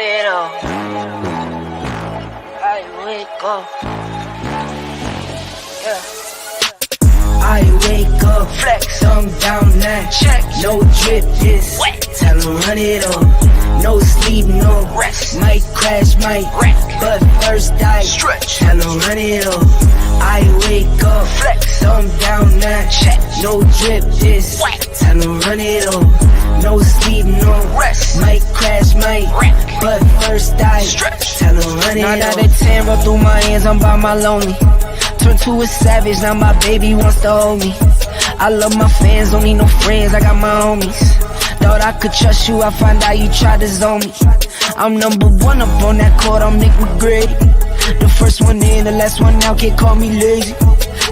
it all. I wake up. Yeah. I wake up, flex, thumb down now. Check. No drip, just wet. Tell 'em run it up. No sleep, no Rest. Might crash, might wreck. But first I Stretch. Tell 'em run it up. I wake up, Flex. thumb down now. Check. No drip, just wet. Tell 'em run it up. No sleep, no Rest. Might crash, might wreck. But first I Stretch. Tell 'em run it up. 9 out of 10, roll through my hands, I'm by my lonely. Turned to a savage, now my baby wants to hold me. I love my fans, don't need no friends, I got my homies. Thought I could trust you, I find out you tried to zone me. I'm number one up on that court, I'm Nick McGrady. The first one in, the last one out, can't call me lazy.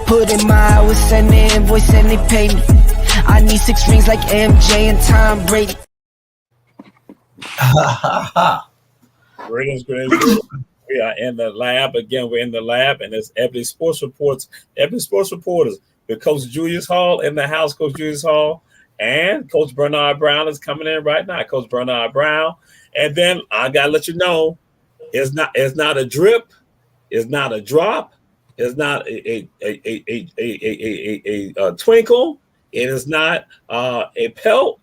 Put in my hours, send the invoice and they pay me. I need 6 rings like MJ and Tom Brady. Greetings. We are in the lab again. We're in the lab, and it's Ebony Sports Reporters with Coach Julius Hall in the house. Coach Julius Hall and Coach Bernard Brown is coming in right now. Coach Bernard Brown, and then I gotta let you know, it's not a drip, it's not a drop, it's not a twinkle, it is not a pelt,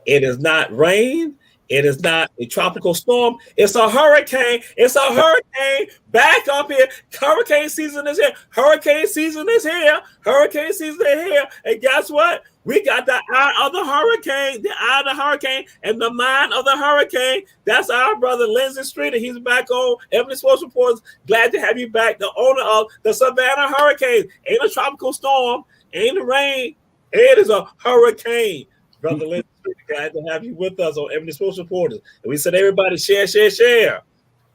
it is not rain. It is not a tropical storm. It's a hurricane. It's a hurricane. Back up here. Hurricane season is here. Hurricane season is here. Hurricane season is here. And guess what? We got the eye of the hurricane. The eye of the hurricane and the mind of the hurricane. That's our brother, Lindsey Streeter. He's back on Ebony Sports Reporters. Glad to have you back. The owner of the Savannah Hurricane. Ain't a tropical storm. Ain't a rain. It is a hurricane. Brother Lindsey, glad to have you with us on Ebony Sports Reporters. And we said, everybody share.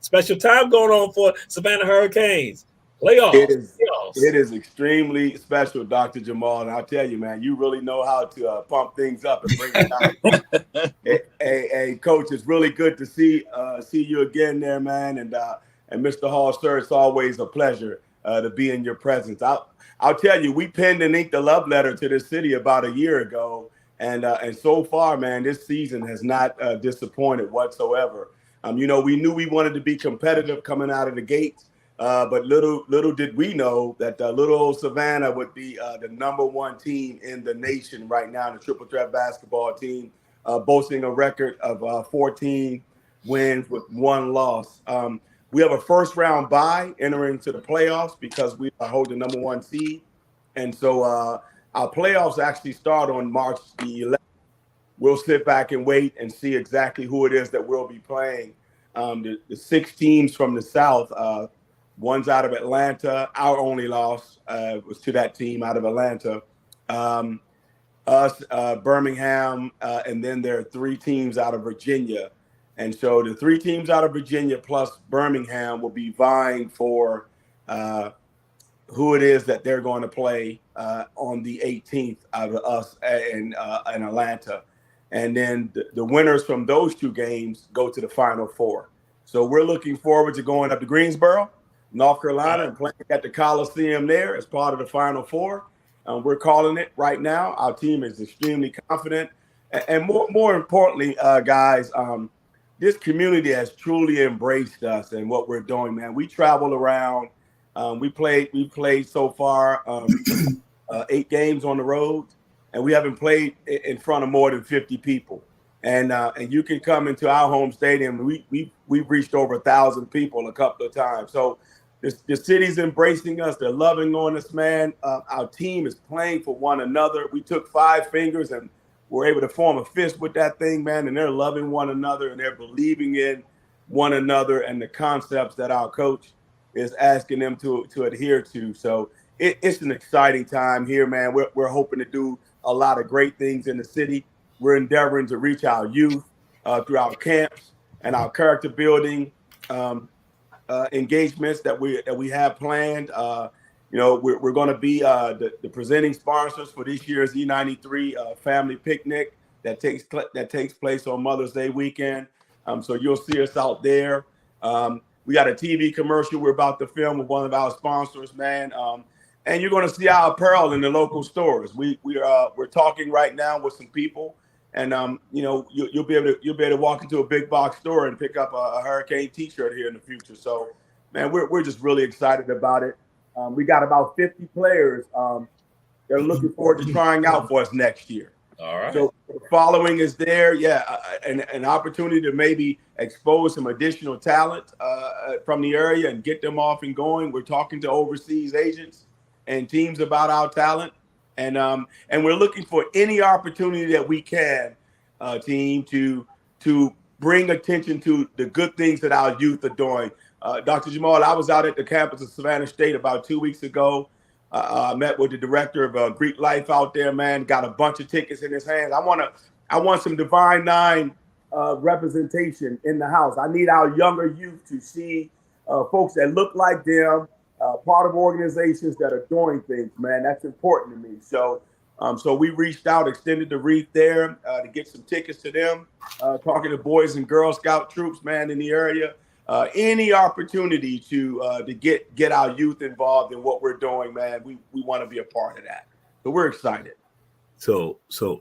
Special time going on for Savannah Hurricanes. Playoffs. It is extremely special, Dr. Jamal. And I'll tell you, man, you really know how to pump things up and bring it down. Hey, Coach, it's really good to see you again there, man. And Mr. Hall, sir, it's always a pleasure to be in your presence. I'll tell you, we penned and inked a love letter to this city about a year ago. And so far, man, this season has not disappointed whatsoever. We knew we wanted to be competitive coming out of the gates, but little did we know that little old Savannah would be the #1 team in the nation right now, the triple threat basketball team, boasting a record of 14 wins with 1 loss. We have a first-round bye entering into the playoffs because we are holding #1 seed, and so our playoffs actually start on March the 11th. We'll sit back and wait and see exactly who it is that we'll be playing. The 6 teams from the South, one's out of Atlanta. Our only loss was to that team out of Atlanta. Us, Birmingham, and then there are 3 teams out of Virginia. And so the 3 teams out of Virginia plus Birmingham will be vying for who it is that they're going to play on the 18th out of us in Atlanta. And then the winners from those 2 games go to the Final Four. So we're looking forward to going up to Greensboro, North Carolina, and playing at the Coliseum there as part of the Final Four. We're calling it right now. Our team is extremely confident. And more importantly, guys, this community has truly embraced us and what we're doing, man. We travel around. We played so far 8 games on the road, and we haven't played in front of more than 50 people. And you can come into our home stadium. We've reached over 1,000 people a couple of times. So the city's embracing us. They're loving on us, man. Our team is playing for one another. We took 5 fingers and were able to form a fist with that thing, man. And they're loving one another and they're believing in one another and the concepts that our coach is asking them to adhere to. So it's an exciting time here, man. We're hoping to do a lot of great things in the city. We're endeavoring to reach our youth through our camps and our character building engagements that we have planned. We're going to be the presenting sponsors for this year's E93 family picnic that takes place on Mother's Day weekend. So you'll see us out there. We got a TV commercial we're about to film with one of our sponsors, man. And you're going to see our apparel in the local stores. We're talking right now with some people And you'll be able to walk into a big box store and pick up a Hurricane T-shirt here in the future. So, man, we're just really excited about it. We got about 50 players that are looking forward to trying out for us next year. All right. So the following is there, an opportunity to maybe expose some additional talent from the area and get them off and going. We're talking to overseas agents and teams about our talent, and we're looking for any opportunity that we can, team, to bring attention to the good things that our youth are doing. Dr. Jamal, I was out at the campus of Savannah State about 2 weeks ago. I met with the director of Greek Life out there, man. Got a bunch of tickets in his hands. I want some Divine Nine representation in the house. I need our younger youth to see folks that look like them, part of organizations that are doing things, man. That's important to me. So we reached out, extended the reach there to get some tickets to them, talking to Boys and Girl Scout troops, man, in the area. Any opportunity to get our youth involved in what we're doing, man, we want to be a part of that. So we're excited. So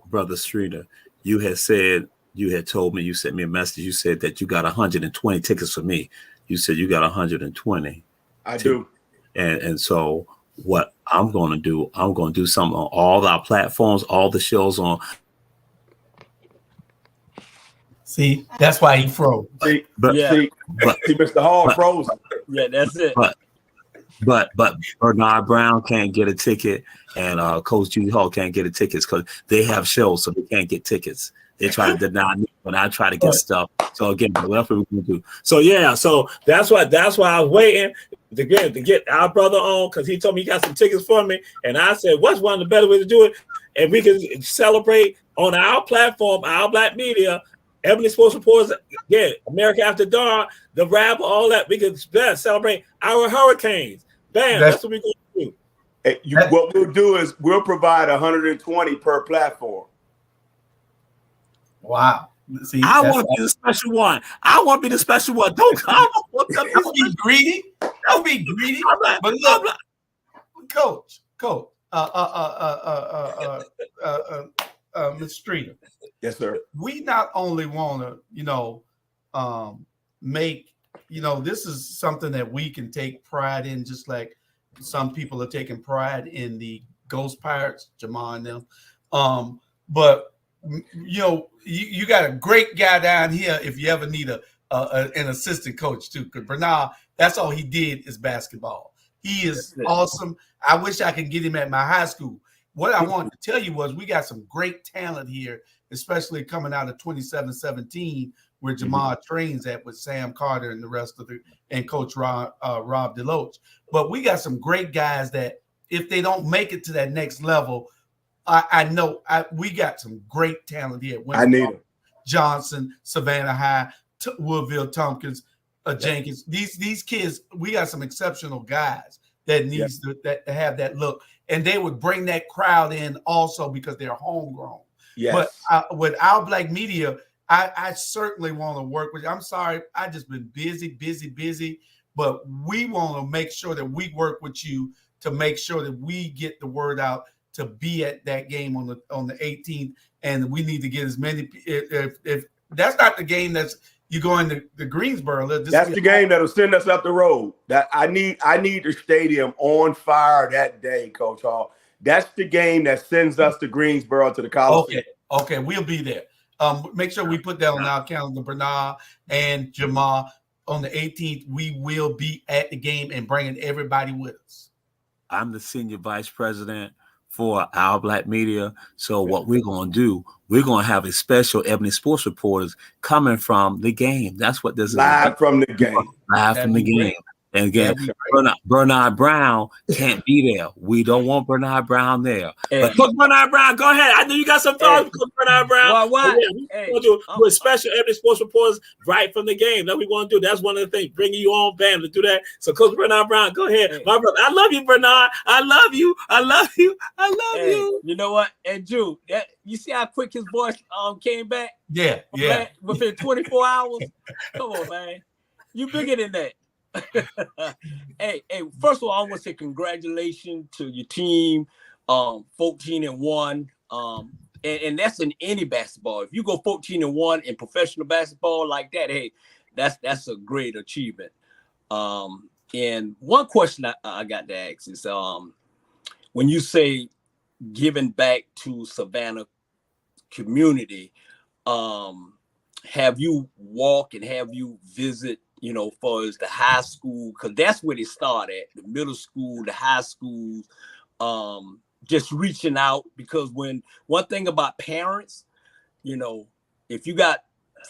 Brother Streeter, you had told me, you sent me a message. You said that you got 120 tickets for me. You said you got 120. I do. And so what I'm going to do something on all our platforms, all the shows on. See, that's why he froze. See, Mr. Hall froze. Yeah, that's it. But Bernard Brown can't get a ticket, and Coach Judy Hall can't get a ticket because they have shows, so they can't get tickets. They try to deny me when I try to get stuff. So again, whatever we can do. So yeah, so that's why I was waiting to get our brother on, because he told me he got some tickets for me, and I said, what's one of the better ways to do it? And we can celebrate on our platform, our Black Media. Ebony Sports Reporters, yeah, America After Dark, the rap, all that. We can celebrate our Hurricanes. Bam, that's what we're going to do. Hey, what we'll do is we'll provide 120 per platform. Wow. See, I want to be the special one. Don't come. Don't be greedy. Don't be greedy. But look, Coach, Mr. Streeter. Yes, sir. We not only want to, make, this is something that we can take pride in, just like some people are taking pride in the Ghost Pirates, Jamal and them. But you got a great guy down here if you ever need an assistant coach too. Because Bernard, that's all he did is basketball. He is awesome. I wish I could get him at my high school. What I wanted to tell you was we got some great talent here, especially coming out of 27-17, where Jamal trains at with Sam Carter and the rest of and Coach Rob Deloach. But we got some great guys that if they don't make it to that next level, I know we got some great talent here. I need them. Johnson, Savannah High, Woodville, Tompkins, Jenkins. These kids, we got some exceptional guys that needs to have that look. And they would bring that crowd in also because they're homegrown. Yes. But with our Black Media, I certainly want to work with you. I'm sorry, I just been busy. But we want to make sure that we work with you to make sure that we get the word out to be at that game on the 18th. And we need to get as many. If that's not the game that's you going to the Greensboro. That's the game that'll send us up the road. That I need the stadium on fire that day, Coach Hall. That's the game that sends us to Greensboro to the Coliseum. Okay, we'll be there. Make sure we put that on our calendar, Bernard and Jamal. On the 18th, we will be at the game and bringing everybody with us. I'm the senior vice president for our Black Media. So what we're going to do, we're going to have a special Ebony Sports Reporters coming from the game. That's what this is. Live from the game. Live from the game. And again, Bernard Brown can't be there. We don't want Bernard Brown there. But Coach Bernard Brown, go ahead. I know you got some thoughts, Coach Bernard Brown. Why? We're special Ebony Sports Reporters right from the game. That we want to do. That's one of the things. Bringing you on, bam, to do that. So Coach Bernard Brown, go ahead. My brother, I love you, Bernard. I love you. You know what? And Drew, you see how quick his voice came back? Yeah. Man, within 24 hours? Come on, man. You bigger than that. Hey, first of all, I want to say congratulations to your team, 14-1. and that's in any basketball. If you go 14-1 in professional basketball like that, hey, that's a great achievement. And one question I got to ask is, when you say giving back to Savannah community, have you walk and have you visit, far as the high school? Because that's where they start at, the middle school, the high schools, just reaching out. Because one thing about parents, if you got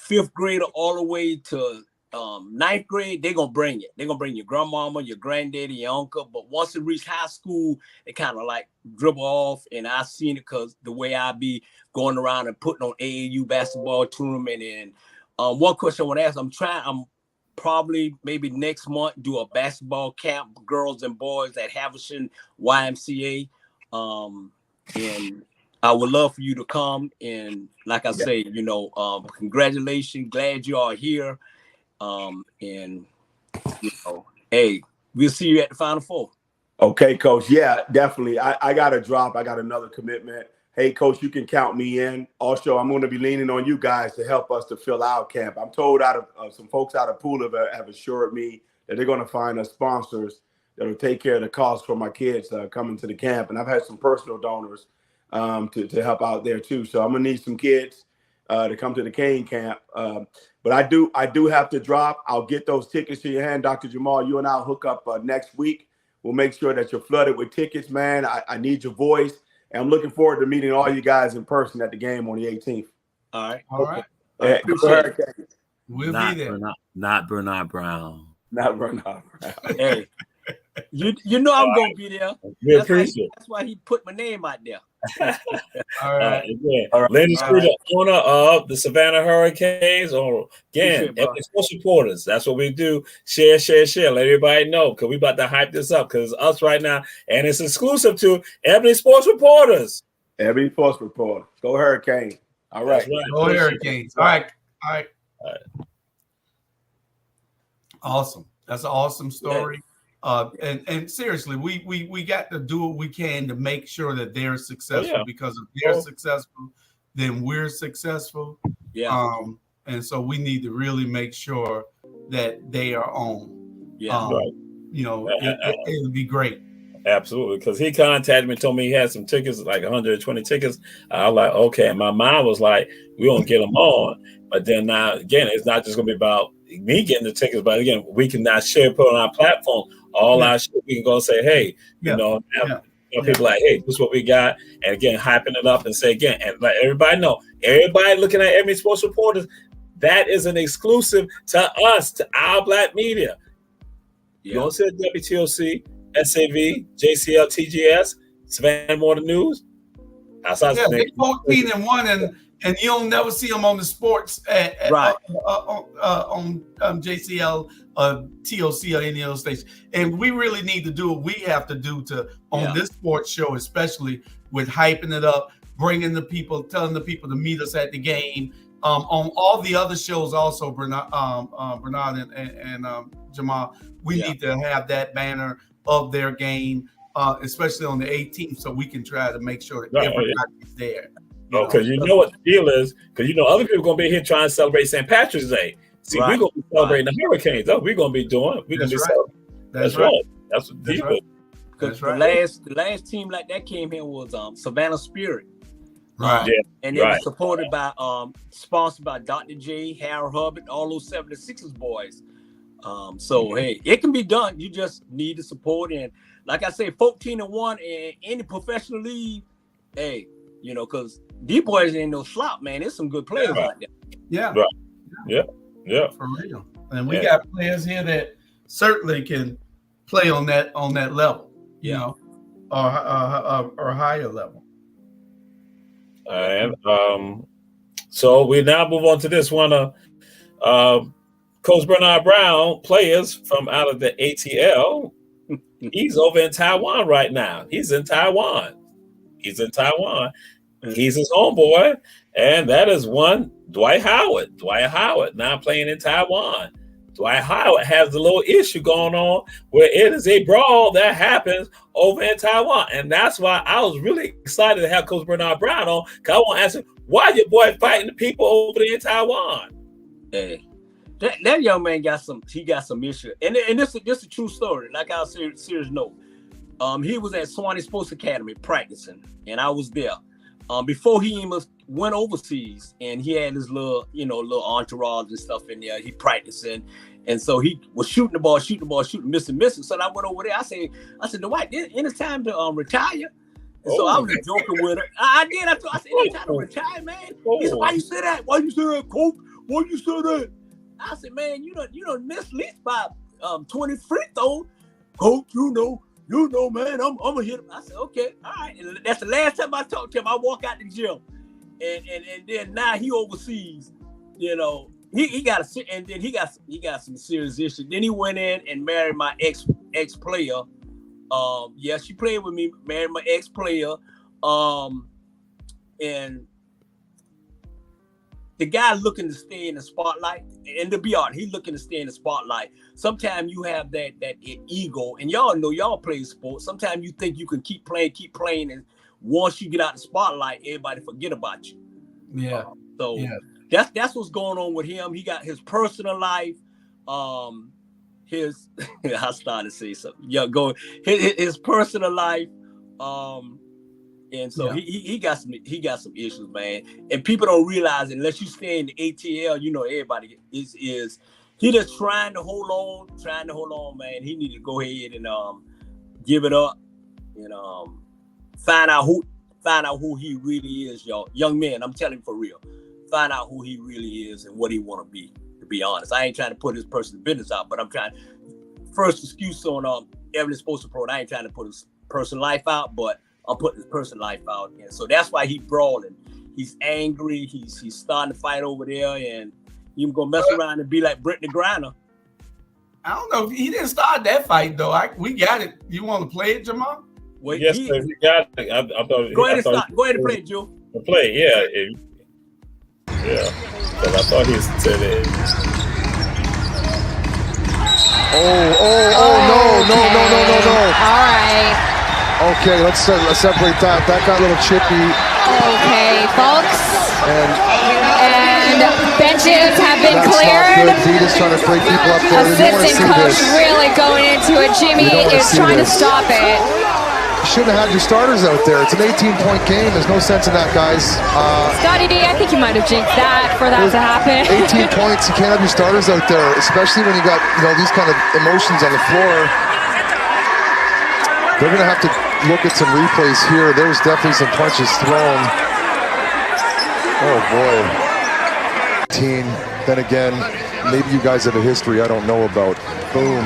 5th grader all the way to 9th grade, they're gonna bring it. They're gonna bring your grandmama, your granddaddy, your uncle. But once it reach high school, it kind of like dribble off. And I've seen it because the way I be going around and putting on AAU basketball tournament. And one question I want to ask, I'm probably maybe next month do a basketball camp, girls and boys at Haversham YMCA. And I would love for you to come. And like I say, congratulations, glad you are here. And hey, we'll see you at the Final Four. Okay, Coach. Yeah, definitely. I got to drop. I got another commitment. Hey, Coach, you can count me in. Also, I'm going to be leaning on you guys to help us to fill our camp. I'm told some folks out of Pula have assured me that they're going to find us sponsors that will take care of the cost for my kids coming to the camp. And I've had some personal donors to help out there too. So I'm going to need some kids to come to the Kane camp. But I do have to drop. I'll get those tickets to your hand, Dr. Jamal. You and I'll hook up next week. We'll make sure that you're flooded with tickets, man. I need your voice. And I'm looking forward to meeting all you guys in person at the game on the 18th. All right. We'll be there. Not Bernard Brown. Not Bernard Brown. Hey, you know I'm going to be there. We appreciate it. That's why he put my name out there. All right. Lenny Screw, the owner of the Savannah Hurricanes, or again, Ebony Sports Reporters. That's what we do. Share. Let everybody know, because we about to hype this up, because it's us right now, and it's exclusive to Ebony Sports Reporters. Ebony Sports Reporters. Go Hurricanes. All right. Right. Go Hurricanes. All right. Awesome. That's an awesome story. And seriously, we got to do what we can to make sure that they're successful, because if they're successful, then we're successful. Yeah. And so we need to really make sure that they are on. Yeah. It would be great. Absolutely, because he contacted me and told me he had some tickets, like 120 tickets. I was like, okay. And my mind was like, we don't get them on. But then now, again, it's not just going to be about me getting the tickets, but again, we can now share, put on our platform all our shit. We can go say, hey, people like, hey, this is what we got. And again, hyping it up and say again, and let everybody know, everybody looking at Ebony Sports Reporters, that is an exclusive to us, to our Black media. You don't see WTOC, SAV, JCL, TGS, Savannah Morning News. They're 14-1, and you don't never see them on the sports on JCL, TOC, or any other station. And we really need to do what we have to do on this sports show, especially with hyping it up, bringing the people, telling the people to meet us at the game. On all the other shows, also Bernard and Jamal, we need to have that banner of their game, especially on the 18th, so we can try to make sure that everybody's there. Because you know what the deal is, because other people are going to be here trying to celebrate St. Patrick's Day. See, we're going to be celebrating the Hurricanes. That's what we're going to be doing. We're going to be celebrating. That's right. That's what the deal is. Because the last team like that came here was Savannah Spirit. Right. And it was supported by, sponsored by Dr. J, Harold Hubbard, all those 76ers boys. So, hey, it can be done. You just need the support. And like I say, 14-1 in any professional league, hey, because these boys ain't no slop, man. There's some good players out there. Yeah. Right. Yeah. For real. And we got players here that certainly can play on that level, or higher level. And so we now move on to this one. Coach Bernard Brown, players from out of the ATL. He's over in Taiwan right now. He's in Taiwan. He's his homeboy, and that is one Dwight Howard. Dwight Howard now playing in Taiwan. Dwight Howard has a little issue going on where it is a brawl that happens over in Taiwan. And that's why I was really excited to have Coach Bernard Brown on, because I want to ask him, why your boy fighting the people over there in Taiwan? Hey, that young man got some issue. And this is a true story. Like I was serious note. He was at Swanee Sports Academy practicing, and I was there. Before he even went overseas, and he had his little entourage and stuff in there. He practicing, and so he was shooting the ball, missing. So I went over there. I said, Dwight, it's time to retire. And so I was just joking with her. I did. I said, it's time to retire, man. He said, why you say that? Why you say that, Coach? Why you say that? I said, man, you don't miss at least by 20 free throws. Coach, you know, man, I'm gonna hit him. I said, okay, all right. And that's the last time I talked to him. I walk out the gym, and then now he overseas. He got some serious issues. Then he went in and married my ex player. Yeah, she played with me. Married my ex player. And the guy looking to stay in the spotlight, and to be honest, he's looking to stay in the spotlight. Sometimes you have that ego, and y'all know y'all play sports. Sometimes you think you can keep playing, and once you get out the spotlight, everybody forget about you. Yeah. That's what's going on with him. He got his personal life, I started to say something. Yeah, go his personal life, and so he got some issues, man. And people don't realize it unless you stay in the ATL. Everybody is he just trying to hold on, man. He need to go ahead and give it up and find out who he really is, y'all. Young man, I'm telling you for real. Find out who he really is and what he want to be. To be honest, I ain't trying to put his personal business out, but I'm trying. First excuse on Ebony Sports Reporters. I ain't trying to put his personal life out, but I'm putting his personal life out. And so that's why he brawling. He's angry. He's starting to fight over there, and he's gonna mess around and be like Brittany Griner. I don't know. He didn't start that fight though. We got it. You want to play it, Jamal? Well, yes, sir. We got it. Go ahead and play it, Joe. Play, yeah. Because I thought he said it. No. All right. Okay, let's separate that. That got a little chippy. Okay, folks. And benches have been that's cleared. not good. Vita's trying to break people up there. Assistant coach really going into it. Jimmy is trying to stop it. You shouldn't have had your starters out there. It's an 18-point game. There's no sense in that, guys. Scotty D, I think you might have jinxed that for that to happen. 18 points. You can't have your starters out there, especially when you got these kind of emotions on the floor. They're going to have to look at some replays here. There's definitely some punches thrown. Oh, boy. Then again, maybe you guys have a history I don't know about. Boom.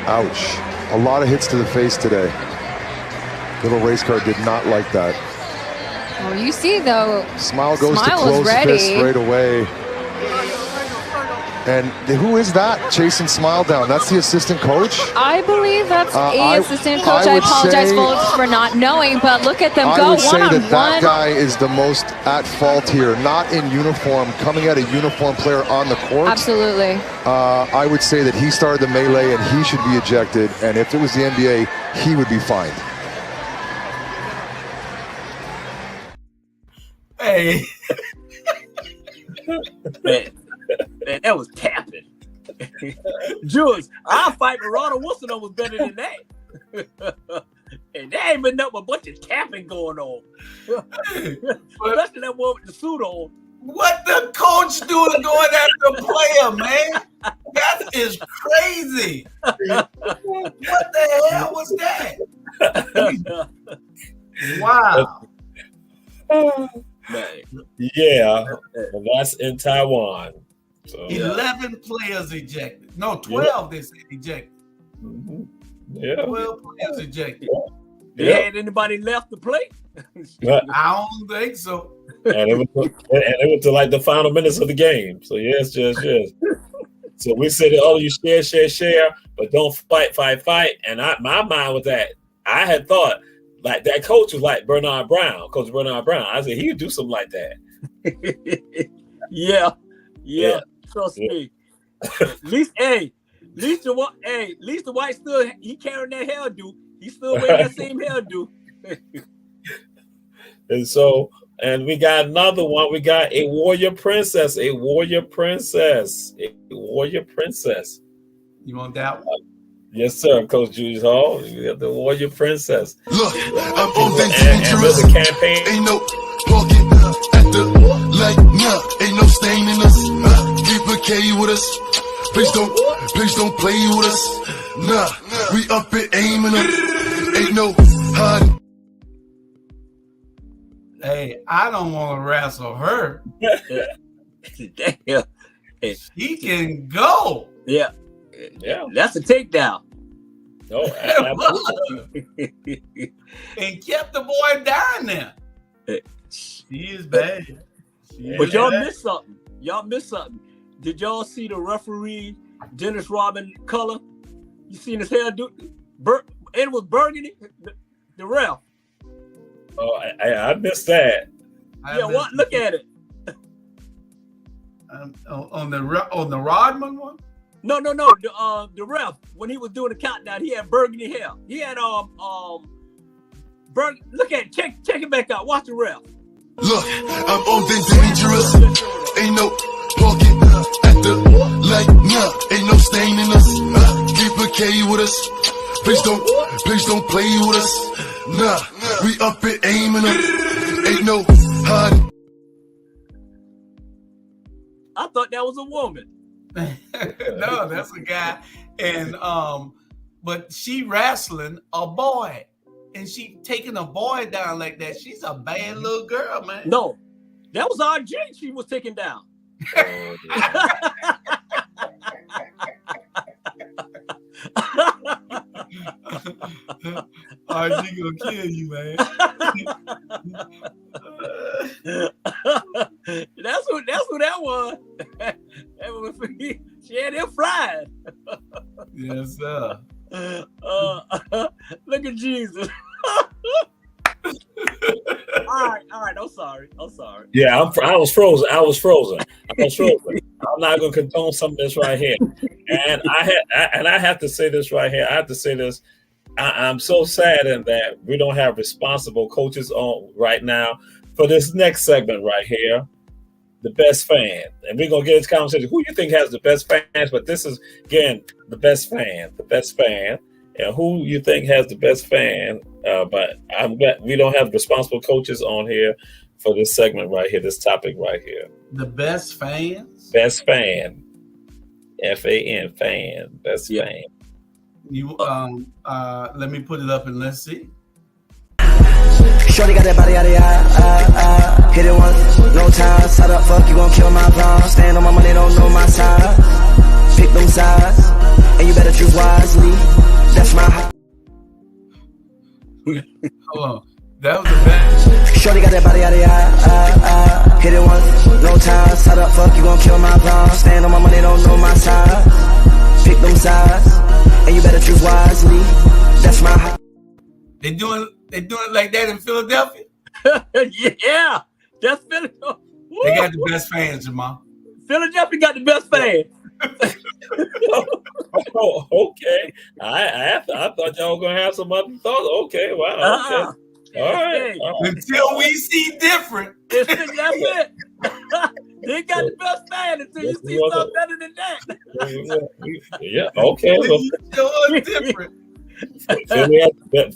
Ouch. A lot of hits to the face today. Little race car did not like that. Well, you see, though, Smile goes to close fist right away. And who is that chasing Smile down? That's the assistant coach? I believe that's the assistant coach. I apologize, folks, for not knowing, but look at them go one-on-one. I would say that guy is the most at fault here. Not in uniform, coming at a uniform player on the court. Absolutely. I would say that he started the melee and he should be ejected. And if it was the NBA, he would be fined. Hey. Man, that was tapping. Jules, our fight with Ronald Wilson was better than that. And there ain't been nothing but a bunch of tapping going on. Especially that one with the suit on. What the coach doing going after a player, man? That is crazy. What the hell was that? Wow. Yeah, that's in Taiwan. So, 11 players ejected. No, 12 they said ejected. Mm-hmm. Yeah. 12 players ejected. They had anybody left to play? I don't think so. And it was to like the final minutes of the game. So yes. So we said, you share, but don't fight. And my mind was that I had thought like that coach was like Coach Bernard Brown. I said he would do something like that. Yeah. Trust me. At least the White still he carrying that hairdo. He still wearing that same hairdo. And so, and we got another one. We got a warrior princess. A warrior princess. A warrior princess. You want that one? Yes, sir, Coach Julius Hall. You got the warrior princess. Look, I'm on that And dangerous. the campaign. Ain't no parking at the light, nah. Ain't no stain in us. Keep a K with us. Please don't play with us. Nah, we up and aiming up. Ain't no hiding. Hey, I don't want to wrestle her. Damn. He can go. Yeah. Yeah. That's a takedown. Oh, absolutely. And kept the boy down there. She is bad. But y'all missed something. Did y'all see the referee, Dennis Rodman color? You seen his hair do? It was burgundy. The ref. Oh, I missed that. What? Look at it. On the Rodman one? No. The ref, when he was doing the countdown, he had burgundy hair. He had look at it. Check it back out. Watch the ref. Look, I'm on that dangerous. Ain't no parking at the light, nah. Ain't no stain in us. Keep a K with us. Please don't play with us. Nah, we up and aiming up. Ain't no hiding. I thought that was a woman. No, that's a guy. And but she wrestling a boy. And she taking a boy down like that. She's a bad little girl, man. No, that was our Jane she was taking down. RG gonna kill you, man. That's what that was. She had him fried. Yes, sir. Look at Jesus. All right. I'm sorry. Yeah, I was frozen. I'm not going to condone some of this right here. And I have to say this right here. I have to say this. I'm so saddened that we don't have responsible coaches on right now for this next segment right here, the best fan. And we're going to get this conversation. Who you think has the best fans? But this is, again, the best fan. And who you think has the best fan? But I'm glad we don't have responsible coaches on here for this segment right here, this topic right here. The best fans? Best fan. F-A-N, fan. Best fan. You let me put it up and let's see. Shorty got that body out of eye. Hit it once, no time. Side up, fuck, you gon' kill my vibe. Stand on my money, don't know my size. Pick them sides, and you better choose wisely. That's my. Hold on. That was the best. Shorty got that body out of eye. Hit it once, no time. Side up, fuck, you gon' kill my vibe. Stand on my money, don't know my size. Pick them sides, and you better choose wisely. That's my. They doing it like that in Philadelphia? Yeah, that's Philadelphia. They got the best fans, Jamal. Philadelphia got the best fans. Oh, okay. I thought y'all were gonna have some other thoughts. Okay, wow. Okay. All right. Until we see different. That's it. They got the best fan until you see something better than that. Yeah. Okay. Well, different.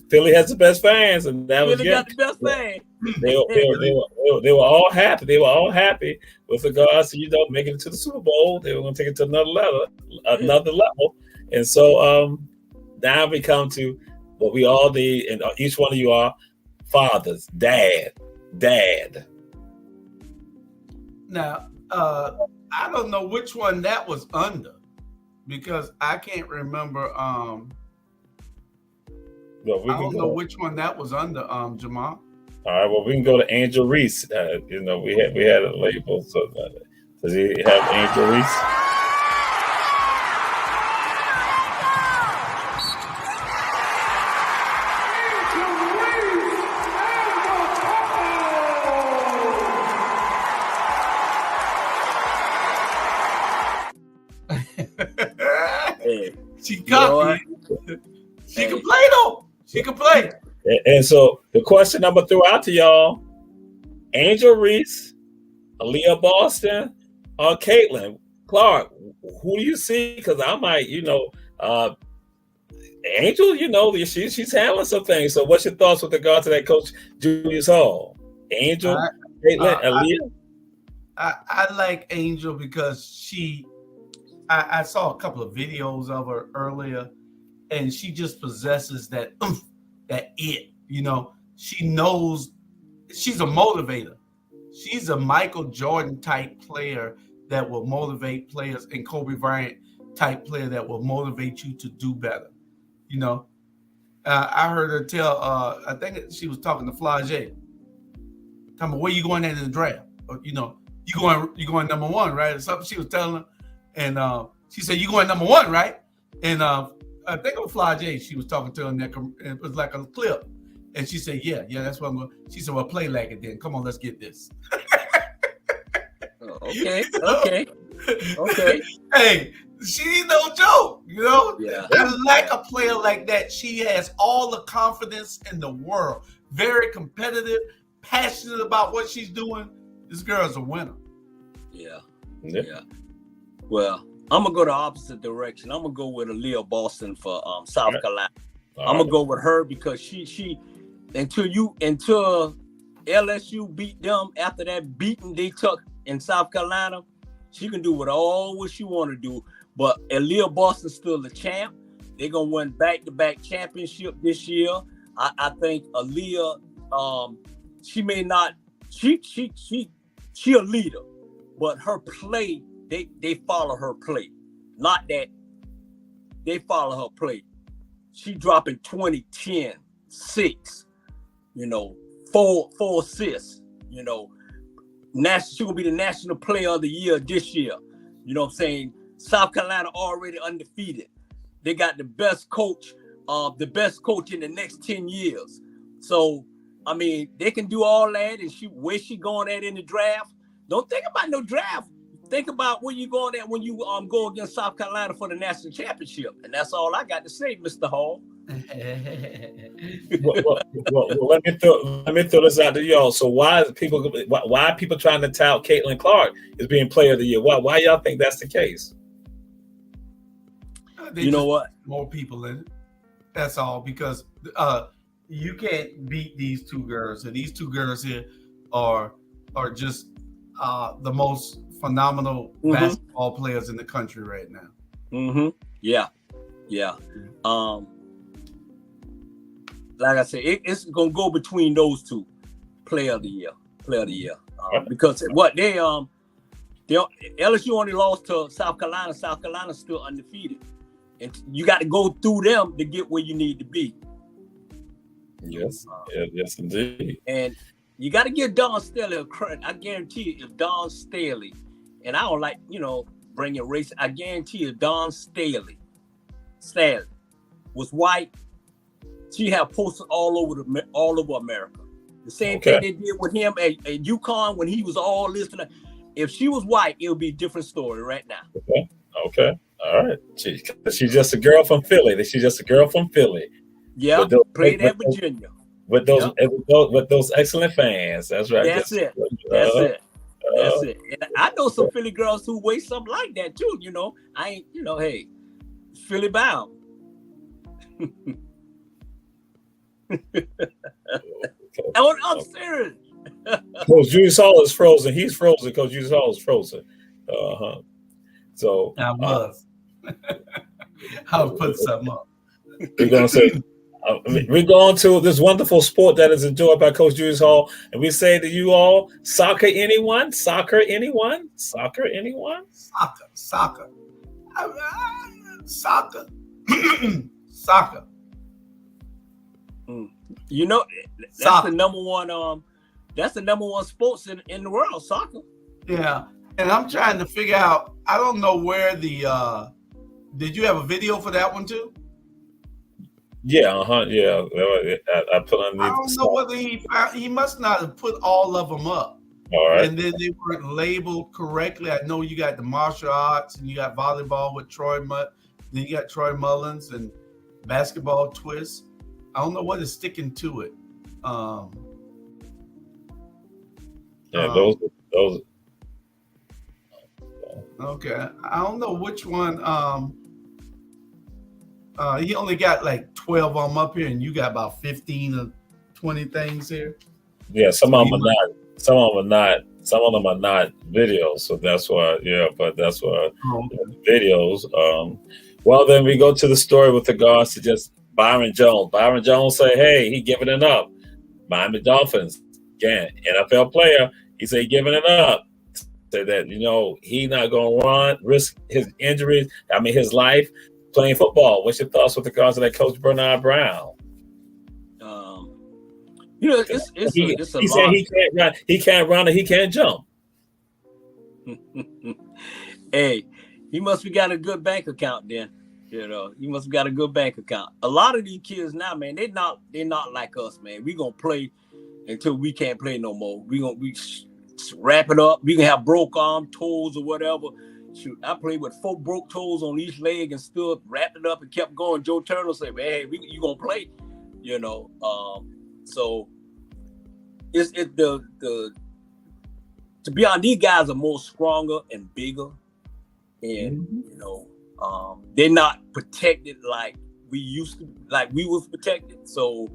Philly has the best fans, and that was Philly got the best fan. They were all happy. They were all happy with regards to making it to the Super Bowl. They were going to take it to another level. And so now we come to what we all need, and each one of you are fathers, dad. Now, I don't know which one that was under because I can't remember. I don't know which one that was under, Jamal. All right, well, we can go to Angel Reese. We had a label. So does he have Angel Reese? She cocky. She can play though. She can play. And so the question I'm gonna throw out to y'all: Angel Reese, Aaliyah Boston, or Caitlin Clark. Who do you see? Because I might, Angel, she's handling some things. So what's your thoughts with regard to that, Coach Julius Hall? Angel, Caitlin, Aaliyah? I like Angel because I saw a couple of videos of her earlier, and she just possesses that it. She knows she's a motivator. She's a Michael Jordan type player that will motivate players, and Kobe Bryant type player that will motivate you to do better. I heard her tell. I think she was talking to Flage. Tell me, where you going at in the draft? Or, you going number one, right? Or something she was telling her, and she said, "You going number one, right?" And I think it was Flage. She was talking to her, and it was like a clip, and she said, "Yeah, that's what I'm going." She said, "Well, play like it then. Come on, let's get this." Okay. Hey, she's no joke, Yeah. I like a player like that. She has all the confidence in the world. Very competitive, passionate about what she's doing. This girl's a winner. Yeah. Well, I'm gonna go the opposite direction. I'm gonna go with Aaliyah Boston for South Carolina. I'm gonna go with her because she until LSU beat them after that beating they took in South Carolina, she can do what she want to do. But Aaliyah Boston's still the champ. They're gonna win back-to-back championship this year. I think Aaliyah, she may not. She a leader, but her play, they follow her play. Not that they follow her play. She dropping 20, 10, 6, 4 assists, She gonna be the national player of the year this year. You know what I'm saying? South Carolina already undefeated. They got the best coach in the next 10 years. So, I mean, they can do all that, and where she going at in the draft. Don't think about no draft. Think about where you going at when you go against South Carolina for the national championship. And that's all I got to say, Mr. Hall. well, let me throw this out to y'all. So why are people trying to tout Caitlin Clark as being player of the year? Why y'all think that's the case? You know what? More people in it. That's all, because you can't beat these two girls, and these two girls here are just the most phenomenal basketball players in the country right now. Yeah. Like I said, it's gonna go between those two, player of the year, because what they LSU only lost to South Carolina. South Carolina's still undefeated, and you got to go through them to get where you need to be. Yes, yes, indeed. And you got to give Don Staley a credit. I guarantee you, if Don Staley, and I don't like bringing race, I guarantee you, Don Staley was white, she had posters all over America. The same thing they did with him at UConn when he was all listed. If she was white, it would be a different story right now. Okay. All right. She's just a girl from Philly. Yeah, played at Virginia. With those excellent fans. That's right. That's it. And I know some Philly girls who weigh something like that too. I ain't. Hey, Philly bound. I'm serious. Coach Julius Hall is frozen. He's frozen. Coach Julius Hall is frozen. So I was. I'll put something up. We're gonna say we're going to this wonderful sport that is enjoyed by Coach Julius Hall, and we say to you all: soccer, anyone? Soccer, anyone? Soccer, anyone? Soccer. Soccer. Soccer. That's the number one. That's the number one sports in the world, soccer. Yeah, and I'm trying to figure out. I don't know where the. Did you have a video for that one too? Yeah, yeah. I put on. I don't know whether he must not have put all of them up. All right. And then they weren't labeled correctly. I know you got the martial arts and you got volleyball with Troy Then you got Troy Mullins and basketball twist. I don't know what is sticking to it. Those. Okay, I don't know which one. He only got like 12 of them up here, and you got about 15 or 20 things here. Yeah, some of them are not. Some of them are not videos. So that's why. Yeah, but that's why videos. Well, then we go to the story with regards to just Byron Jones. Byron Jones say, "Hey, he giving it up." Miami Dolphins, again, NFL player. He say giving it up. Say that he not gonna risk his injuries. I mean, his life playing football. What's your thoughts with regards to that Coach Bernard Brown? It's he said he can't run. He can't run, and he can't jump. Hey, he must have got a good bank account then. He must have got a good bank account. A lot of these kids now, man, they're not like us, man. We gonna play until we can't play no more. We wrap it up. We can have broke arm, toes, or whatever. Shoot, I played with 4 broke toes on each leg and stood, wrapped it up, and kept going. Joe Turner said, "Man, hey, you gonna play?" So it's the to be honest, these guys are more stronger and bigger, and they're not protected like we used to, like we was protected. So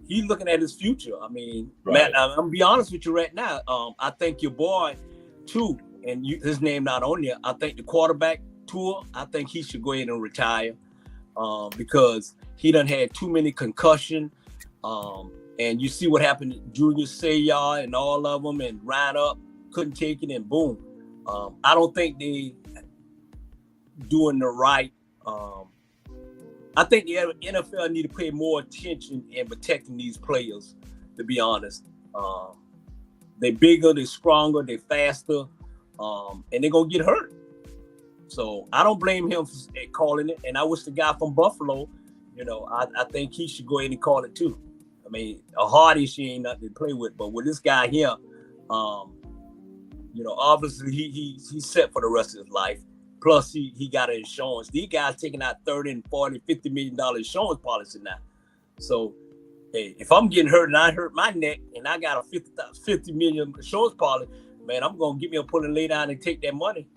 he's looking at his future. I mean, right. Matt, I'm gonna be honest with you right now. I think your boy too, and his name not on there. I think the quarterback tour. I think he should go ahead and retire because he done had too many concussion. And you see what happened to Junior Seau and all of them, and Ryan Up couldn't take it, and boom. I don't think they doing the right. I think the NFL need to pay more attention in protecting these players, to be honest. They're bigger, they're stronger, they're faster, and they're going to get hurt. So I don't blame him for calling it. And I wish the guy from Buffalo, I think he should go ahead and call it too. I mean, a hard issue ain't nothing to play with. But with this guy here, obviously he's set for the rest of his life. Plus, he got an insurance. These guys taking out $30 and $40, $50 million insurance policy now. So, hey, if I'm getting hurt and I hurt my neck and I got a $50 million insurance policy, man, I'm going to give me a pull and lay down and take that money.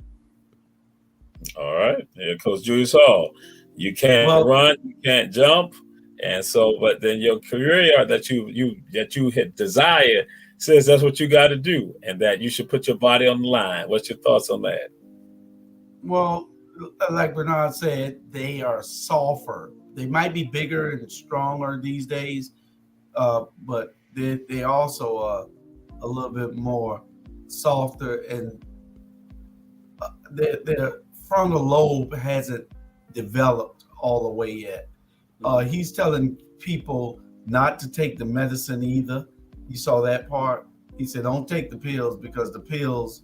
All right. Yeah, Coach Julius Hall. You can't run, you can't jump. And so, but then your career that you had desired says that's what you got to do and that you should put your body on the line. What's your thoughts on that? Well, like Bernard said, they are softer. They might be bigger and stronger these days, but they also are a little bit more softer, and their frontal lobe hasn't developed all the way yet. He's telling people not to take the medicine either. You saw that part. He said, don't take the pills because the pills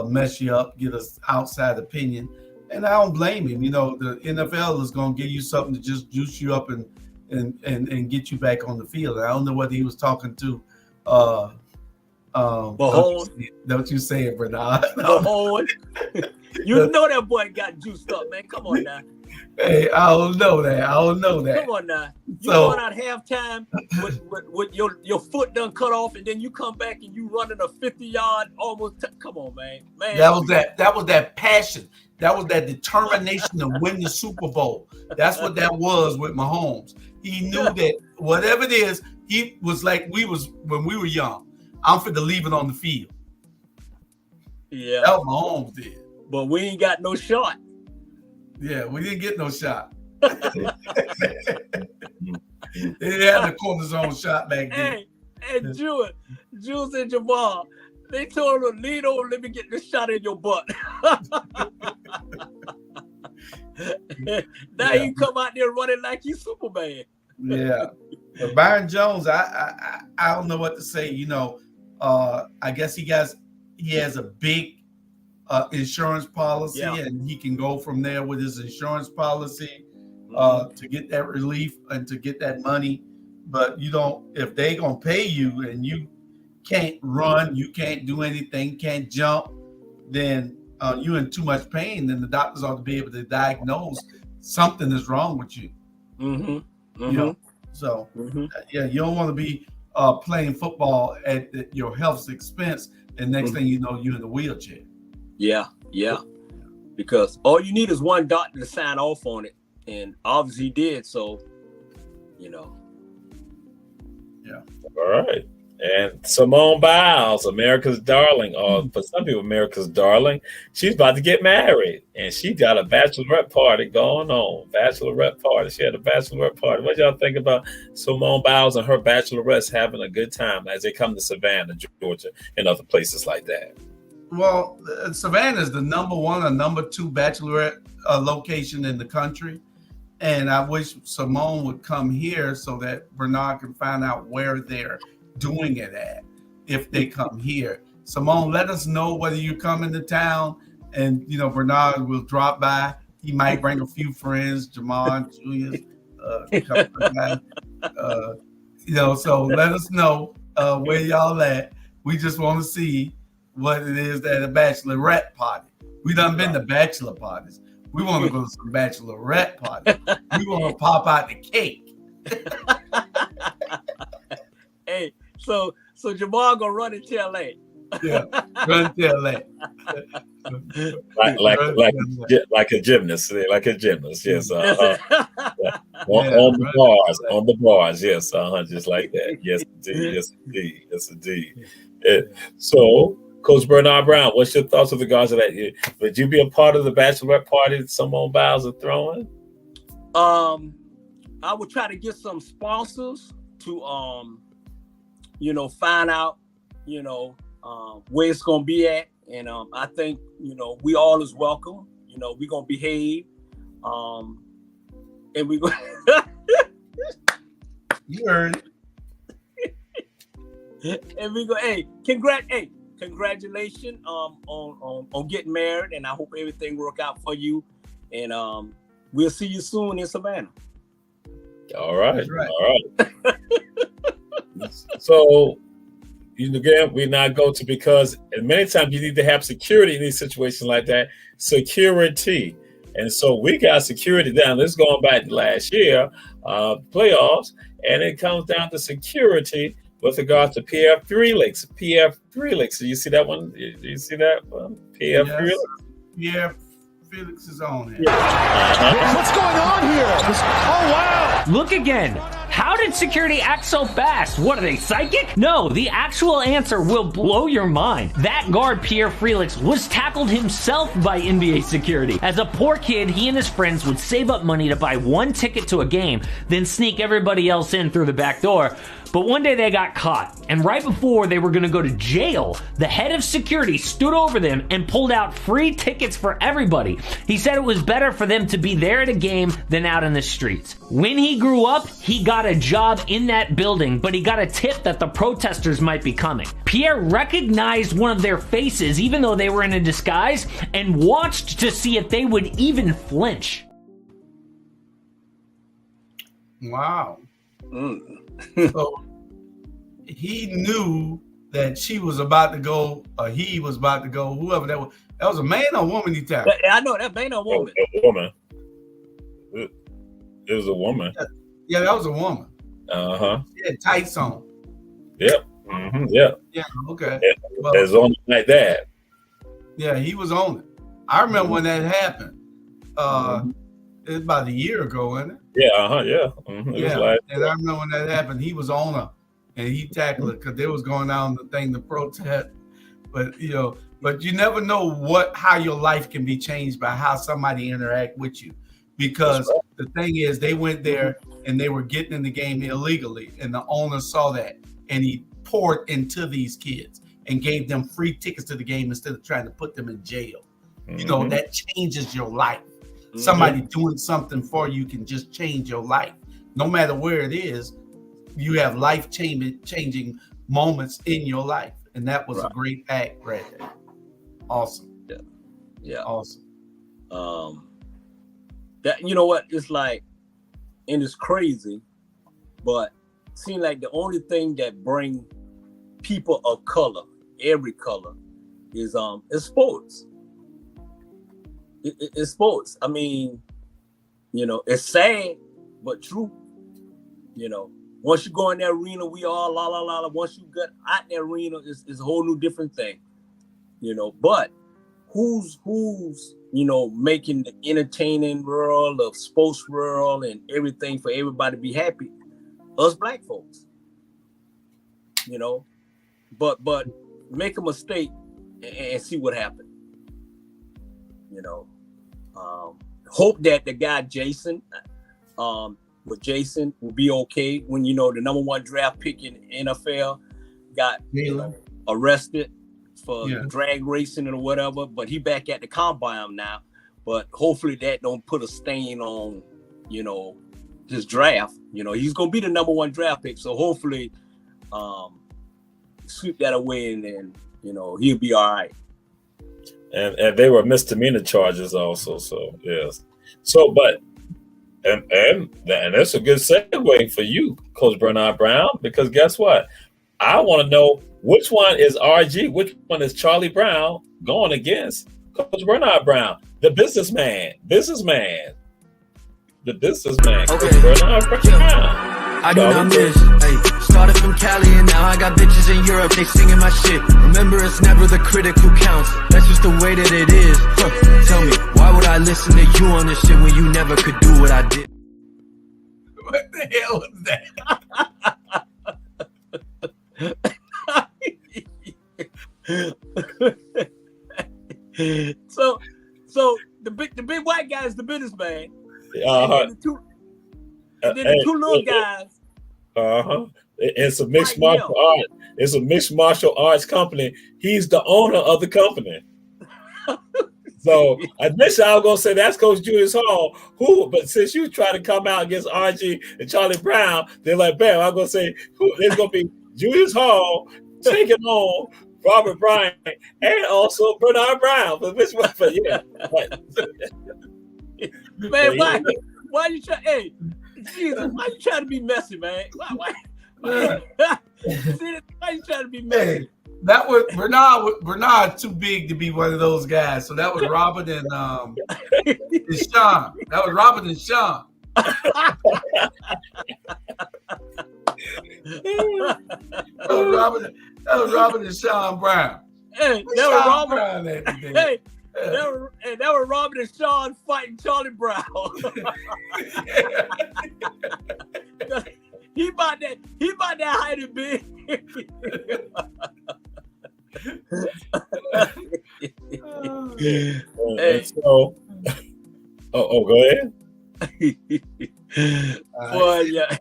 mess you up, get us outside opinion. And I don't blame him. The NFL is going to give you something to just juice you up and get you back on the field. And I don't know whether he was talking to don't you say it, Bernard. You know that boy got juiced up, man. Come on now. Hey, I don't know that. Come on now. You going out halftime with your foot done cut off, and then you come back and you running a 50-yard almost. Come on, man. That was that passion. That was that determination to win the Super Bowl. That's what that was with Mahomes. He knew that whatever it is, he was like we was when we were young. I'm for to leave it on the field. Yeah. That's what Mahomes did. But we ain't got no shot. Yeah, we didn't get no shot. They didn't have the cortisone shot back then. Hey, Jules and Jamal, they told him, lean over, let me get this shot in your butt. Now you come out there running like you Superman. Yeah. But Byron Jones, I don't know what to say. I guess he has a big insurance policy, and he can go from there with his insurance policy to get that relief and to get that money. But if they gonna pay you and you can't run, you can't do anything, can't jump, then you're in too much pain. Then the doctors ought to be able to diagnose something is wrong with you. You know, so yeah, you don't want to be playing football at your health's expense, and next thing you know, you're in a wheelchair. Yeah. Because all you need is one doctor to sign off on it, and obviously he did. So, you know. Yeah. All right. And Simone Biles, America's darling, or for some people, America's darling, she's about to get married, and she got a bachelorette party going on. Bachelorette party. She had a bachelorette party. What y'all think about Simone Biles and her bachelorettes having a good time as they come to Savannah, Georgia, and other places like that? Well, Savannah is the number 1 or number 2 bachelorette location in the country. And I wish Simone would come here so that Bernard can find out where they're doing it at if they come here. Simone, let us know whether you come into town, and you know Bernard will drop by. He might bring a few friends, Jamal, Julius, you know. So let us know where y'all at. We just want to see what it is at a bachelorette party. We done been to bachelor parties. We want to go to some bachelorette parties. We want to pop out the cake. Hey, so Jamal gonna run into LA. Yeah, run to LA. like a gymnast, yes. On the bars, yes, just like that. Yes, indeed. So, Coach Bernard Brown, what's your thoughts with regards to that? Would you be a part of the bachelorette party that Simone Biles are throwing? I would try to get some sponsors to find out, where it's gonna be at, and I think we all is welcome. We gonna behave, and we go. You heard it. And we go. Hey, congratulations on getting married, and I hope everything work out for you. And we'll see you soon in Savannah. All right. So, again, we not go to, because many times you need to have security in these situations like that. Security. And so we got security down. This is going back to last year, playoffs, and it comes down to security with regards to Pierre Felix. Do you see that one? Do you see that one? Pierre Felix? Pierre Felix is on here. What's going on here? Oh, wow. Look again. How did security act so fast? What, are they psychic? No, the actual answer will blow your mind. That guard, Pierre Felix, was tackled himself by NBA security. As a poor kid, he and his friends would save up money to buy one ticket to a game, then sneak everybody else in through the back door. But one day they got caught, and right before they were going to go to jail, the head of security stood over them and pulled out free tickets for everybody. He said it was better for them to be there at a game than out in the streets. When he grew up, he got a job in that building, but he got a tip that the protesters might be coming. Pierre recognized one of their faces, even though they were in a disguise, and watched to see if they would even flinch. Wow. So he knew that she was about to go, or he was about to go, whoever that was. That was a man or woman he tackled? I know that man or woman. A woman. It was a woman. Yeah, that was a woman. She had tights on. Yep. Mm-hmm. Yep. Yeah. Okay. Well, it was on like that. Yeah, he was on it. I remember when that happened. It was about a year ago, wasn't it? Yeah. Yeah. Mm-hmm. Yeah. And I remember when that happened. He was on her, and he tackled it because they was going down the thing to protest. But but you never know how your life can be changed by how somebody interact with you. Because the thing is, they went there and they were getting in the game illegally, and the owner saw that, and he poured into these kids and gave them free tickets to the game instead of trying to put them in jail. Mm-hmm. That changes your life. Mm-hmm. Somebody doing something for you can just change your life. No matter where it is, you have life-changing moments in your life, and that was a great act right there. Awesome. Yeah. Awesome. That what it's like, and it's crazy, but it seems like the only thing that bring people of color, every color, is sports. It's sports. I mean, You know, it's sad, but true. You know, once you go in that arena, we all la la la. Once you get out that arena, it's a whole new different thing. You know, but who's you know, making the entertaining world of sports world and everything for everybody to be happy? Us black folks. You know, but make a mistake and see what happens. You know, hope that the guy Jason, with Jason will be okay when, you know, the number 1 draft pick in NFL got arrested for drag racing or whatever, but he back at the combine now. But hopefully that don't put a stain on, you know, this draft. You know, he's gonna be the number 1 draft pick, so hopefully sweep that away and then, you know, he'll be all right. And they were misdemeanor charges also. So yes. So but and that's a good segue for you, Coach Bernard Brown, because guess what? I want to know which one is RG, which one is Charlie Brown going against Coach Bernard Brown, the businessman. Okay. Coach Bernard Brown. I do not miss. Hey, started from Cali and now I got bitches in Europe, they singing my shit. Remember, it's never the critic who counts. That's just the way that it is. Tell me, why would I listen to you on this shit when you never could do what I did? What the hell was that? So the big white guy is the businessman. And then the two little guys. It's a mixed martial art. It's a mixed martial arts company. He's the owner of the company. So initially I was gonna say that's Coach Julius Hall, but since you try to come out against RG and Charlie Brown, they're like, bam, I'm gonna say there's gonna be Julius Hall taking on Robert Bryant and also Bernard Brown. But yeah. Man, why you try? Hey, Jesus, why you trying to be messy, man? Why you trying to be messy? Hey, that was Bernard too big to be one of those guys. So that was Robert and Sean. That was Robert and Sean. That was Robert and Sean Brown. Hey, that was Robert. That was Robert and Sean fighting Charlie Brown. he about that height and big. Hey. So, go ahead. Well, yeah.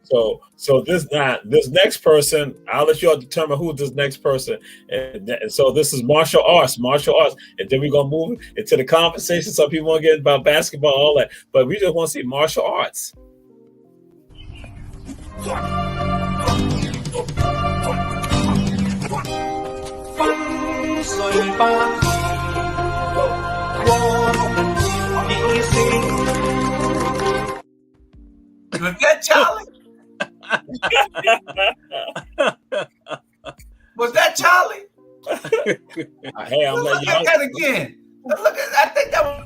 So this next person, I'll let you all determine who this next person. And so this is martial arts, and then we're gonna move into the conversation. Some people want to get about basketball, all that, but we just want to see martial arts. Was that Charlie? Was that Charlie? Hey, I'm letting you look at that again. Look at. I think that was.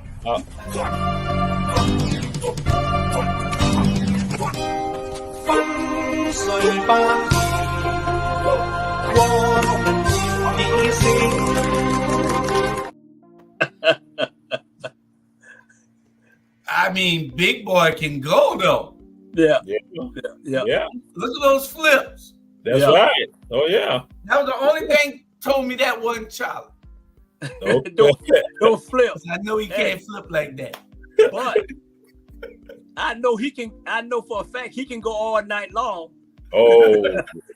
I mean, big boy can go though. Yeah. Look at those flips. That's right. Oh yeah. That was the only thing told me that wasn't Charlie. Don't flip. I know he can't flip like that. But I know he can. I know for a fact he can go all night long.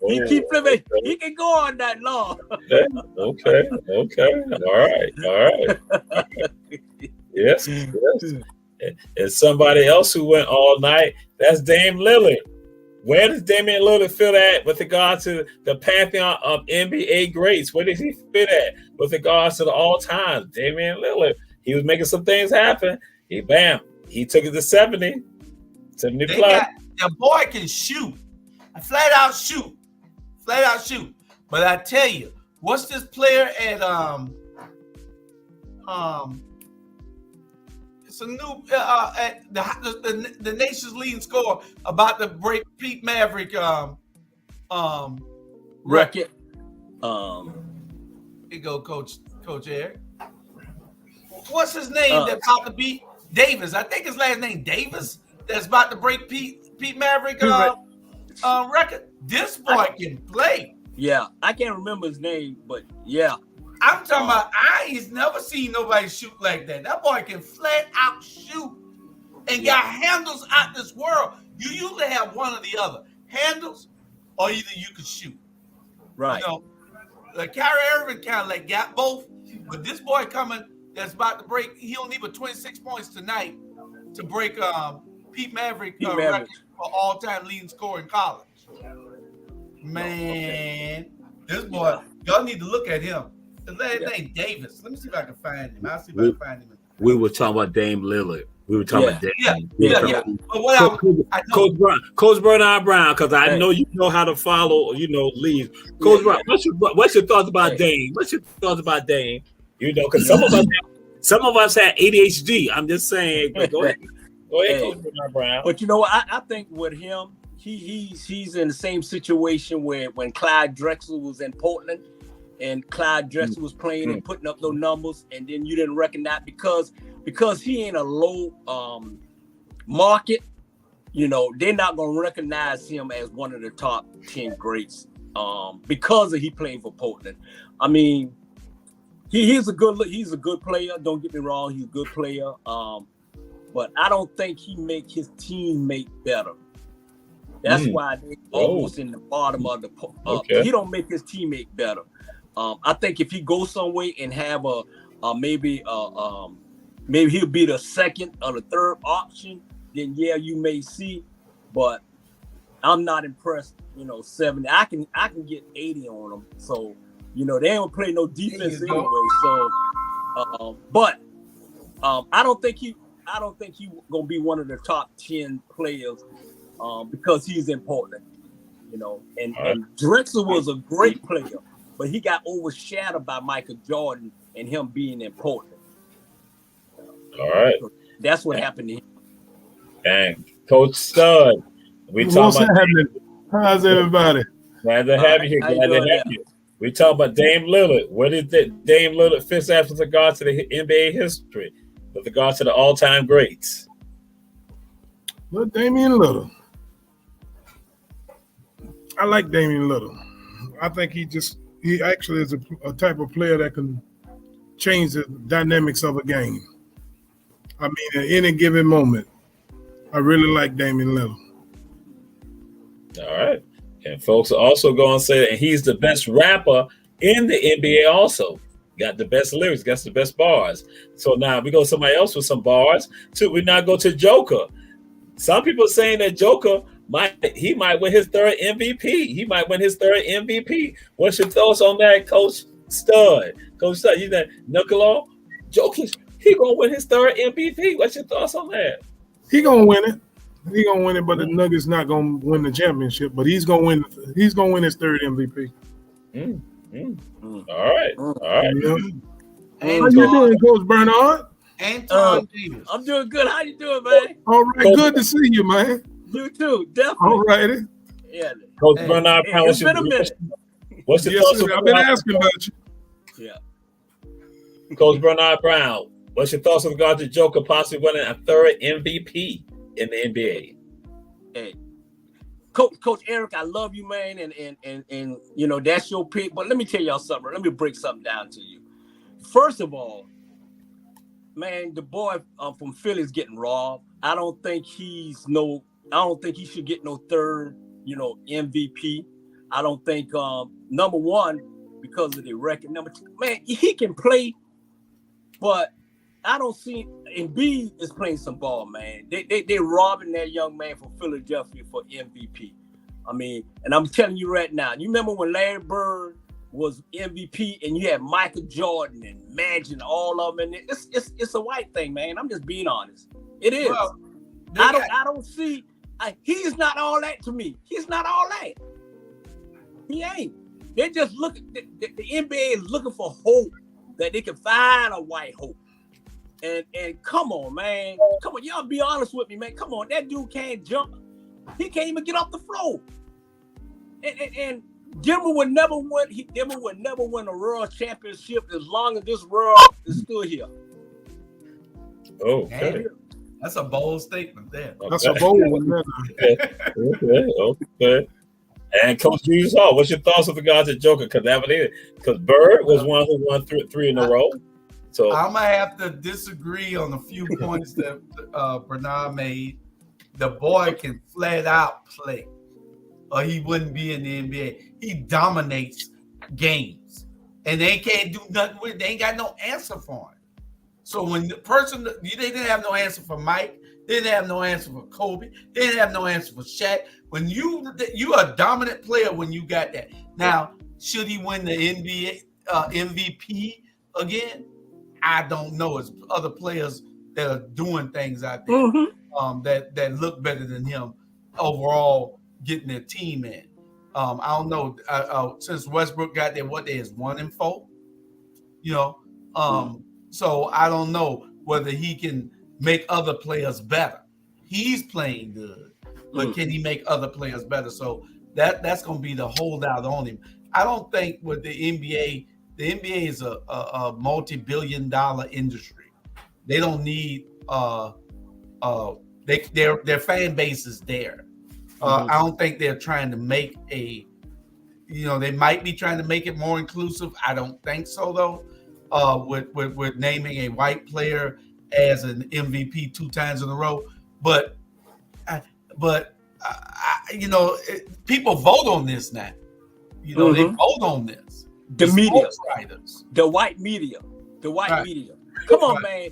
He keep flipping. Okay. He can go all night long. Okay. All right. Yes. And somebody else who went all night, that's Dame Lillard. Where does Damian Lillard fit at with regard to the pantheon of NBA greats? Where does he fit at with regards to the all-time? Damian Lillard, he was making some things happen. He took it to 70 plus. The boy can shoot. Flat out shoot. But I tell you, what's this player at some new the nation's leading scorer about to break Pete Maverick record. Here you go, Coach Eric. What's his name that's about to beat Davis? I think his last name Davis. That's about to break Pete Maverick record. This boy can play. Yeah, I can't remember his name, but yeah. I'm talking about. I ain't never seen nobody shoot like that. That boy can flat out shoot and got handles out this world. You usually have one or the other, handles, or either you can shoot. Right. You know, like Kyrie Irving kind of like got both, but this boy coming that's about to break. He'll need 26 points tonight to break Pete Maverick record for all-time leading scorer in college. Man, this boy, y'all need to look at him. His last name Davis. Let me see if I can find him. I'll see if I can find him. We were talking about Dame Lillard. We were talking about Dame. Yeah. But what Coach Bernard Brown, because I know you know how to follow, leads. Coach Brown, what's your thoughts about Dame? What's your thoughts about Dame? You know, because some of us had ADHD. I'm just saying. Go ahead, Coach Bernard Brown. But you know what? I think with him, he's in the same situation where when Clyde Drexler was in Portland. And Clyde Drexler was playing and putting up those numbers, and then you didn't recognize because he ain't a low market. They're not gonna recognize him as one of the top 10 greats because he playing for Portland. I mean, he's a good player. Don't get me wrong, he's a good player. But I don't think he make his teammate better. That's why they're almost in the bottom of the. He don't make his teammate better. I think if he goes somewhere and have maybe he'll be the second or the third option, then you may see. But I'm not impressed. 70. I can get 80 on them. So they don't play no defense anyway. So, but I don't think he gonna be one of the top 10 players because he's in Portland. And Drexler was a great player. But he got overshadowed by Michael Jordan and him being in Portland. All right. So that's what happened to him. And Coach Stud, What's happening? How's everybody? Glad to have you here. Glad to have you. We talk about Dame Lillard. Where did Dame Lillard fit after with regard to the NBA history, with regard to the all-time greats? Well, Damian Lillard. I like Damian Lillard. I think he actually is a type of player that can change the dynamics of a game. I mean, at any given moment, I really like Damian Lillard. All right. And folks are also going to say that he's the best rapper in the NBA also. Got the best lyrics, got the best bars. So now we go to somebody else with some bars. We now go to Joker. Some people are saying that Joker might win his third MVP. He might win his third MVP. What's your thoughts on that, Coach Stud? Coach Stud, you know, Nicola, Joker, he gonna win his third MVP. What's your thoughts on that? He gonna win it. He gonna win it, but the Nuggets not gonna win the championship. But he's gonna win. He's gonna win his third MVP. All right. Yeah. How you doing, Coach Bernard? Anton Davis. I'm doing good. How you doing, man? All right, good to see you, man. You too, definitely. All righty. Yeah. Coach Bernard, it's been a minute. What's your thoughts? I've been asking about you. Yeah. Coach Bernard Brown, what's your thoughts with regard to Joker possibly winning a third MVP in the NBA? Hey, Coach Eric, I love you, man, and you know that's your pick. But let me tell y'all something. Let me break something down to you. First of all, man, the boy from Philly is getting robbed. I don't think he should get no third, MVP. I don't think number one, because of the record. Number two, man, he can play, but I don't see Embiid is playing some ball, man. They robbing that young man from Philadelphia for MVP. I mean, and I'm telling you right now, you remember when Larry Bird was MVP and you had Michael Jordan and Magic and all of them, and it's a white thing, man. I'm just being honest. It is. Well, I don't see. He's not all that to me. He's not all that. He ain't. They just look. The NBA is looking for hope that they can find a white hope. And come on, man. Come on, y'all be honest with me, man. Come on, that dude can't jump. He can't even get off the floor. And Denver would never win a world championship as long as this world is still here. Okay. That's a bold statement there. That's a bold one. Okay. And Coach Jesus Hall, what's your thoughts with regards to Joker? Because Bird was one who won three in a row. So I'm gonna have to disagree on a few points that Bernard made. The boy can flat out play, or he wouldn't be in the NBA. He dominates games, and they can't do nothing with it. They ain't got no answer for him. So when the person, they didn't have no answer for Mike, they didn't have no answer for Kobe, they didn't have no answer for Shaq. When you are a dominant player when you got that. Now, should he win the NBA MVP again? I don't know. It's other players that are doing things out there that look better than him overall, getting their team in. I don't know. Since Westbrook got there, what they is 1-4, So I don't know whether he can make other players better. He's playing good, but can he make other players better? So that's going to be the holdout on him. I don't think with the NBA is a multi-billion-dollar industry. They don't need their fan base is there. I don't think they're trying to make they might be trying to make it more inclusive. I don't think so though. With naming a white player as an MVP 2 times in a row, but people vote on this now. They vote on this. The media, writers, the white media. Come on, man.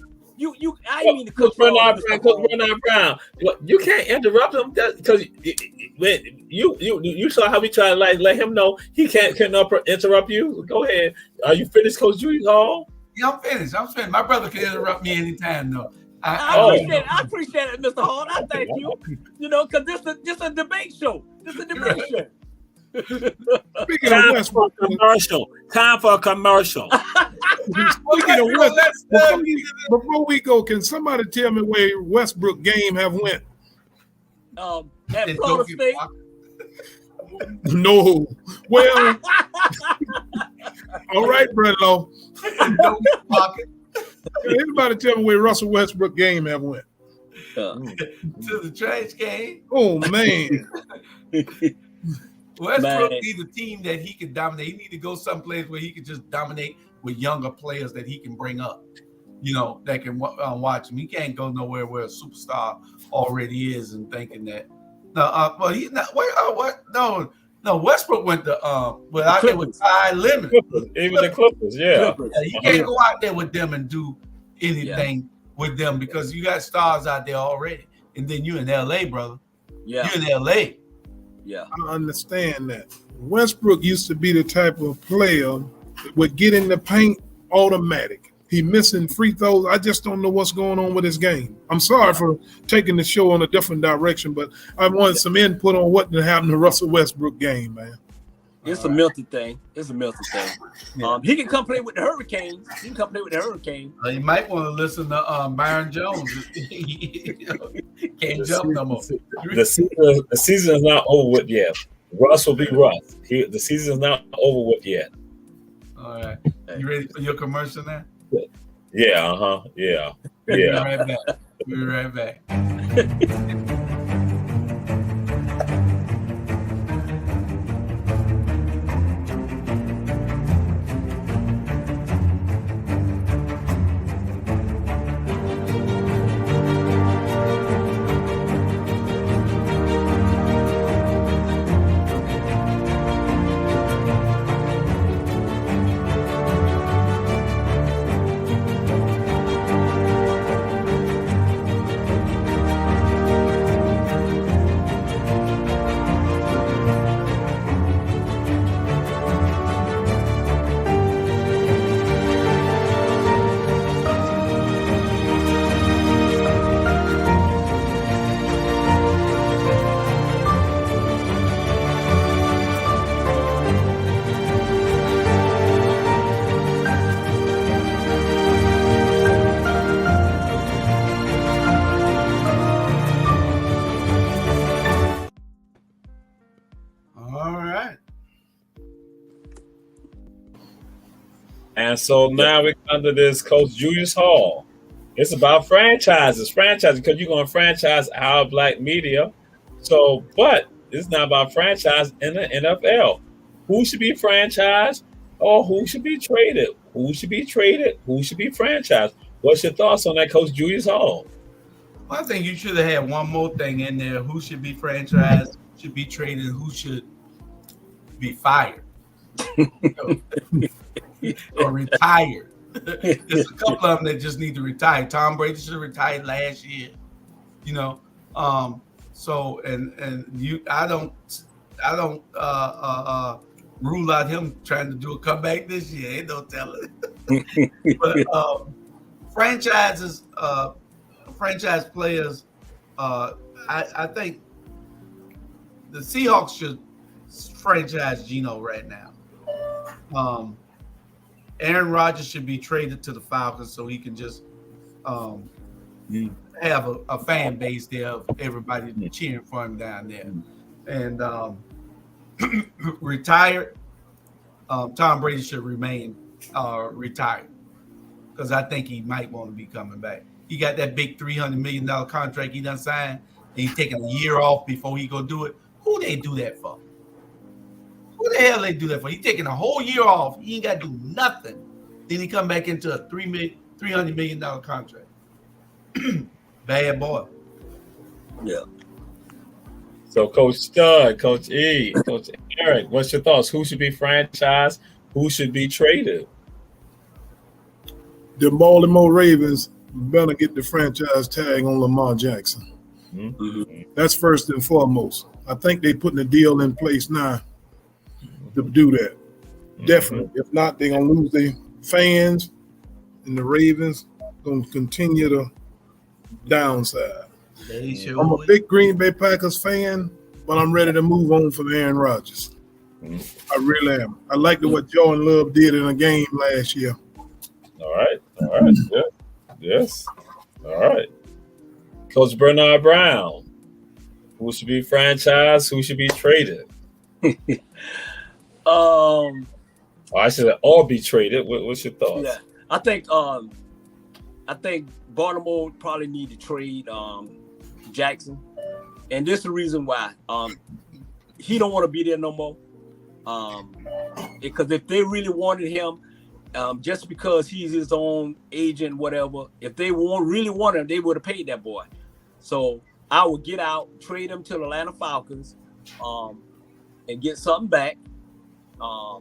I mean to cut Bernard Brown. You can't interrupt him because you saw how we try to let him know he can't interrupt you. Go ahead. Are you finished, Coach Julius Hall? Yeah, I'm finished. My brother can interrupt me anytime, though. I appreciate it, Mr. Hall. I thank you. Because this is a debate show. Speaking of Westbrook, Time for a commercial. Speaking of Westbrook, before we go, can somebody tell me where Westbrook game have went? At Florida State. No. Well, all right, Bredlow. Anybody tell me where Russell Westbrook game have went? To the trash game. Oh man. Westbrook needs a team that he can dominate. He need to go someplace where he can just dominate with younger players that he can bring up, that can watch him. He can't go nowhere where a superstar already is and thinking that. No, he's not. What? No. Westbrook went to out there with high limit. Even the Clippers, yeah. You can't go out there with them and do anything with them because you got stars out there already, and then you in LA, brother. Yeah, you in LA. Yeah, I understand that. Westbrook used to be the type of player that would get in the paint automatic. He missing free throws. I just don't know what's going on with his game. I'm sorry for taking the show on a different direction, but I wanted some input on what happened to Russell Westbrook game, man. It's a mental thing. Yeah. He can come play with the Hurricanes. You might want to listen to Byron Jones. Can't jump no more. The season is not over with yet. Russ will be Russ. The season is not over with yet. All right. You ready for your commercial now? Yeah. Yeah. We'll be right back. And so now we come to this Coach Julius Hall. It's about franchises, because you're going to franchise our black media. So, but it's not about franchise in the NFL. Who should be franchised or who should be traded? Who should be traded? Who should be franchised? What's your thoughts on that, Coach Julius Hall? Well, I think you should have had one more thing in there. Who should be franchised, should be traded, who should be fired or retired. There's a couple of them that just need to retire. Tom Brady should have retired last year. So I don't rule out him trying to do a comeback this year. Ain't no telling. But franchise players, I think the Seahawks should franchise Geno right now. Aaron Rodgers should be traded to the Falcons so he can just have a fan base there of everybody cheering for him down there. And retired, Tom Brady should remain retired because I think he might want to be coming back. He got that big $300 million contract he done signed, and he's taking a year off before he go do it. Who they do that for? Who the hell they do that for? He's taking a whole year off. He ain't got to do nothing. Then he come back into a $300 million contract. Bad boy. Yeah. So Coach Stud, Coach E, Coach Eric, what's your thoughts? Who should be franchised? Who should be traded? The Baltimore Ravens better get the franchise tag on Lamar Jackson. Mm-hmm. That's first and foremost. I think they're putting a deal in place now to do that. Mm-hmm. Definitely. If not, they're going to lose their fans, and the Ravens going to continue to downside. I'm a big Green Bay Packers fan, but I'm ready to move on from Aaron Rodgers. I really am. I liked what Jordan Love did in a game last year. All right. Yeah. Yes. All right. Coach Bernard Brown, who should be franchised? Who should be traded? I should all be traded. What's your thoughts? Yeah, I think Baltimore probably need to trade Jackson, and this is the reason why. He don't want to be there no more. Because if they really wanted him, just because he's his own agent, whatever, if they really wanted him, they would have paid that boy. So I would get out, trade him to the Atlanta Falcons, and get something back. I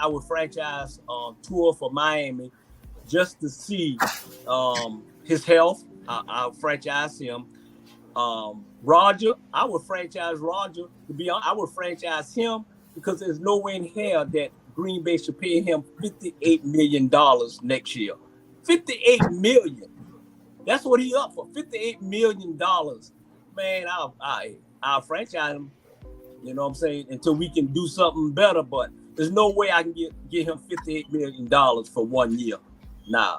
would franchise Tua for Miami just to see his health. I'll franchise him. Roger, I would franchise Roger. To be honest, I would franchise him because there's no way in hell that Green Bay should pay him $58 million next year. $58 million. That's what he up for. $58 million. Man, I'll franchise him. You know what I'm saying? Until we can do something better. But there's no way I can get him $58 million for 1 year. Nah.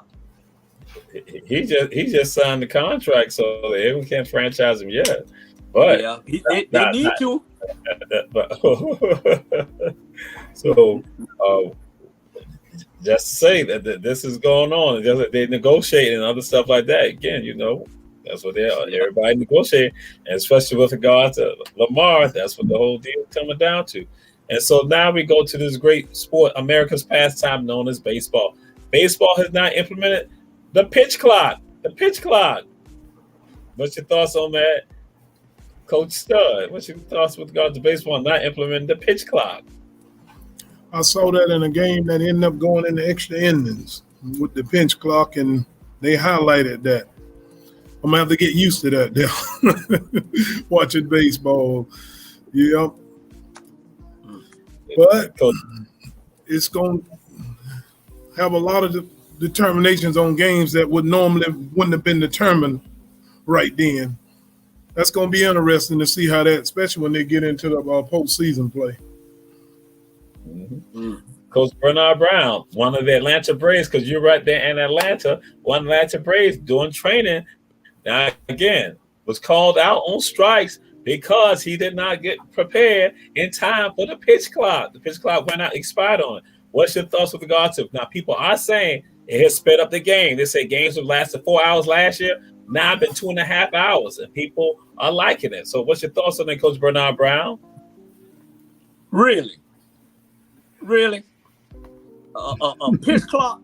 He just signed the contract, so we can't franchise him yet. But yeah, they need to. So just to say that this is going on, they negotiate and other stuff like that. Again, that's what they are. Everybody negotiating, and especially with regard to Lamar, that's what the whole deal is coming down to. And so now we go to this great sport, America's pastime known as baseball. Baseball has not implemented the pitch clock. What's your thoughts on that, Coach Stud? What's your thoughts with regard to baseball not implementing the pitch clock? I saw that in a game that ended up going into extra innings with the pitch clock, and they highlighted that. I'm going to have to get used to that watching baseball. Yeah. But it's going to have a lot of determinations on games that wouldn't have been determined right then. That's going to be interesting to see how that, especially when they get into the postseason play. Mm-hmm. Coach Bernard Brown, one of the Atlanta Braves, because you're right there in Atlanta, one of the Atlanta Braves doing training. Now, again, was called out on strikes because he did not get prepared in time for the pitch clock. The pitch clock expired on it. what's your thoughts with regard to now? People are saying it has sped up the game. They say games have lasted 4 hours last year. Now it's been 2.5 hours, and people are liking it. So, what's your thoughts on that, Coach Bernard Brown? Really? A pitch clock?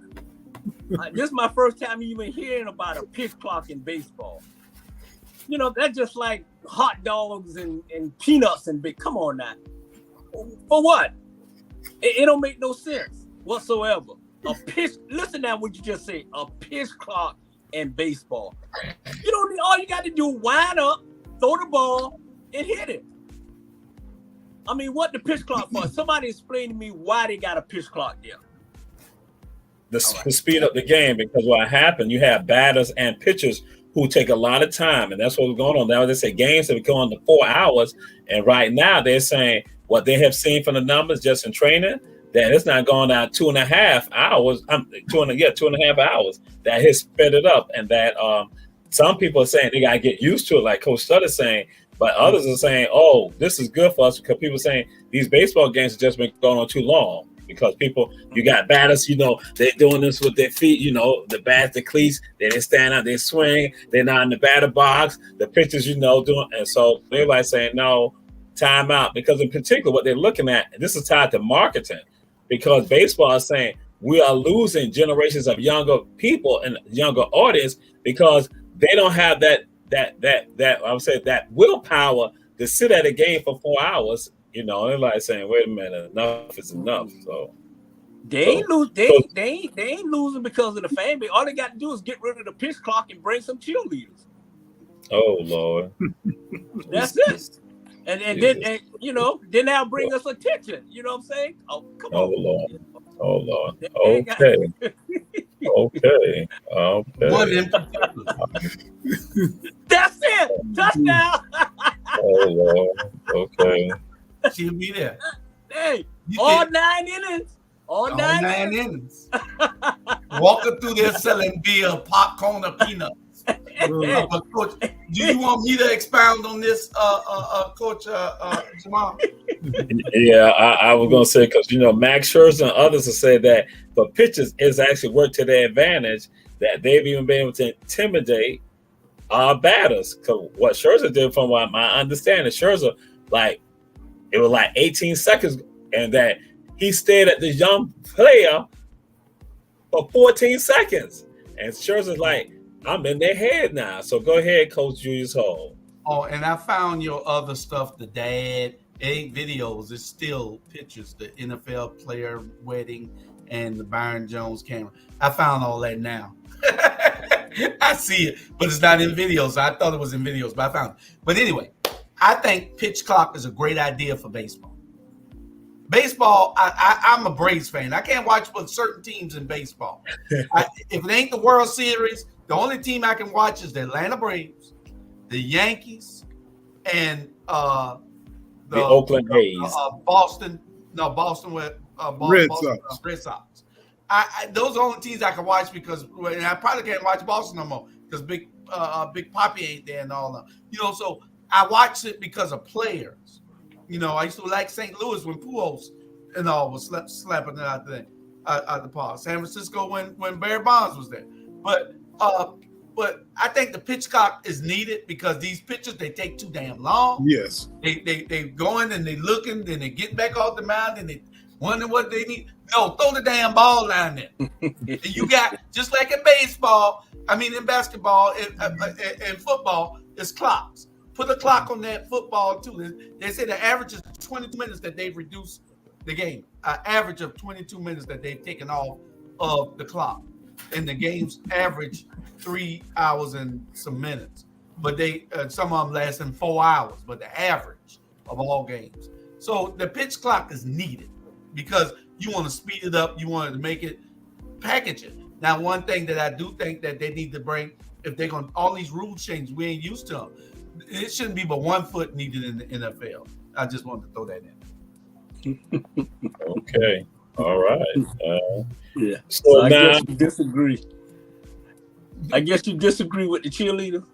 This is my first time even hearing about a pitch clock in baseball. You know, that's just like hot dogs and peanuts and big. Come on now. For what? It don't make no sense whatsoever. Listen now what you just said. A pitch clock in baseball. You don't need, all you got to do wind up, throw the ball, and hit it. I mean, what the pitch clock for? Somebody explain to me why they got a pitch clock there. To speed up the game, because what happened, you have batters and pitchers who take a lot of time, and that's what's going on now. They say games have gone to 4 hours, and right now they're saying what they have seen from the numbers just in training, that it's not going down 2.5 hours. 2.5 hours. That has sped it up, and that some people are saying they gotta get used to it, like Coach Studd is saying, but others are saying, "Oh, this is good for us," because people are saying these baseball games have just been going on too long. Because people, you got batters, you know, they're doing this with their feet, you know, the bats, the cleats, they didn't stand out, they swing, they're not in the batter box, the pitchers, you know, doing, and so everybody's saying, no, time out. Because in particular, what they're looking at, and this is tied to marketing, because baseball is saying we are losing generations of younger people and younger audience because they don't have that I would say that willpower to sit at a game for 4 hours. You know, everybody's saying, "Wait a minute, enough is enough." So they ain't losing because of the fan base. All they got to do is get rid of the pitch clock and bring some cheerleaders. Oh Lord, that's it. And then you know, then they'll bring us attention. You know what I'm saying? Oh, come on. Oh Lord. Okay. Okay. One in That's it. Touchdown. Oh Lord. Okay. She'll be there. Hey, all 9 innings. All nine innings. Walking through there selling beer, popcorn, or peanuts. But Coach, do you want me to expound on this, Coach Jamal? Yeah, I was going to say, because, you know, Max Scherzer and others have said that for pitchers, it's actually worked to their advantage, that they've even been able to intimidate batters. Because what Scherzer did, from what my understanding, Scherzer, like, it was like 18 seconds, and that he stayed at the young player for 14 seconds. And Scherzer's like, I'm in their head now. So go ahead, Coach Julius Hall. Oh, and I found your other stuff, the dad. It ain't videos, it's still pictures, the NFL player wedding and the Byron Jones camera. I found all that now. I see it, but it's not in videos. I thought it was in videos, but I found it. But anyway, I think pitch clock is a great idea for baseball. Baseball, I'm a Braves fan. I can't watch for certain teams in baseball. If it ain't the World Series, the only team I can watch is the Atlanta Braves, the Yankees, and the Oakland A's. Boston with Red Sox. Red Sox. Those are the only teams I can watch because I probably can't watch Boston no more because Big Papi ain't there and all that. You know, so I watch it because of players. You know, I used to like St. Louis when Pujols and all was slapping it out the park. San Francisco when Barry Bonds was there. But I think the pitch clock is needed because these pitchers, they take too damn long. Yes. They going and they looking, then they get back off the mound and they wonder what they need. No, throw the damn ball down there. And you got, just like in baseball, in basketball and football, it's clocks. Put a clock on that football too. They say the average is 22 minutes that they've reduced the game. An average of 22 minutes that they've taken off of the clock. And the games average 3 hours and some minutes. But they some of them lasting 4 hours, but the average of all games. So the pitch clock is needed because you want to speed it up. You want to make it, package it. Now, one thing that I do think that they need to bring, if they're going to, all these rule changes, we ain't used to them. It shouldn't be but 1 foot needed in the NFL. I just wanted to throw that in. Okay. All right. Yeah. So I now, guess you disagree. I guess you disagree with the cheerleader.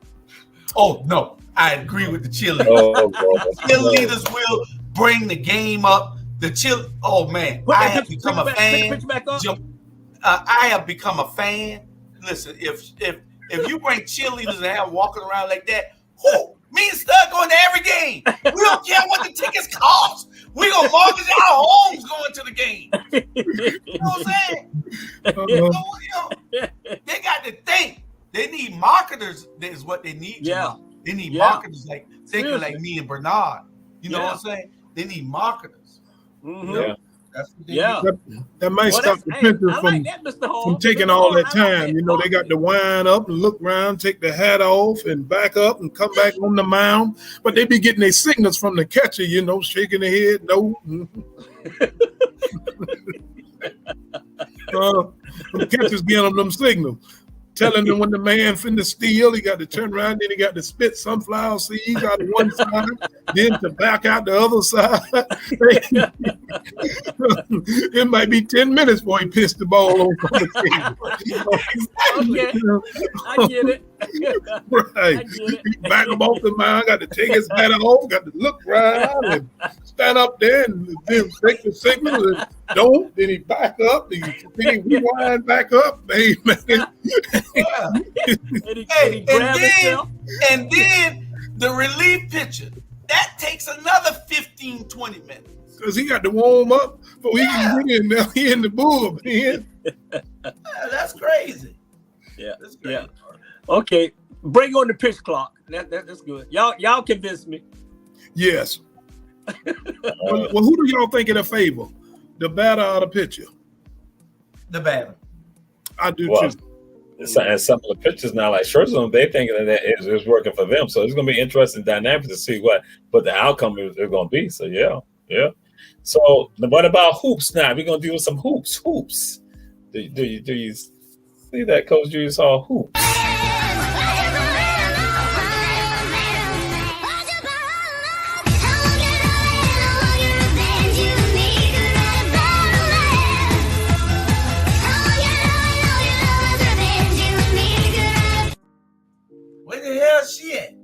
Oh, no. I agree with the cheerleaders. oh, Cheerleaders will bring the game up The chill. Oh man, I have become a fan. I have become a fan. Listen, if you bring cheerleaders and have walking around like that, me and Stud going to every game. We don't care what the tickets cost. We gonna mortgage our homes going to the game. You know what I'm saying? They got to think. They need marketers. That is what they need. They need marketers like thinking like me and Bernard. You know what I'm saying? They need marketers. Mm-hmm. You know? That might stop the pitcher from taking all that time. You know, they got to wind up and look around, take the hat off and back up and come back on the mound. But they be getting their signals from the catcher, you know, shaking their head, no. The catcher's getting them signals. Telling them when the man finna steal, he got to turn around, then he got to spit sunflower seeds out of one side, then to back out the other side. It might be 10 minutes before he pissed the ball over the table. I get it. Right. He back him off the mound, got to take his hat off, got to look around and stand up there and then take the signal and don't, then he back up, then he rewind back up. Hey, man. And then the relief pitcher, that takes another 15, 20 minutes. Because he got to warm up before he can get in there. He in the bullpen. That's crazy. That's crazy. Okay, bring on the pitch clock. That's good. Y'all convinced me. Yes. Well, who do y'all think in a favor? The batter or the pitcher? The batter. I do too. And some of the pitchers now, like Scherzer, they thinking that it's working for them. So it's going to be interesting dynamic to see what the outcome is going to be. So yeah. So what about hoops now? We're going to do some hoops. Do you see that, Coach Julius Hall? Hoops. Where the hell is she at?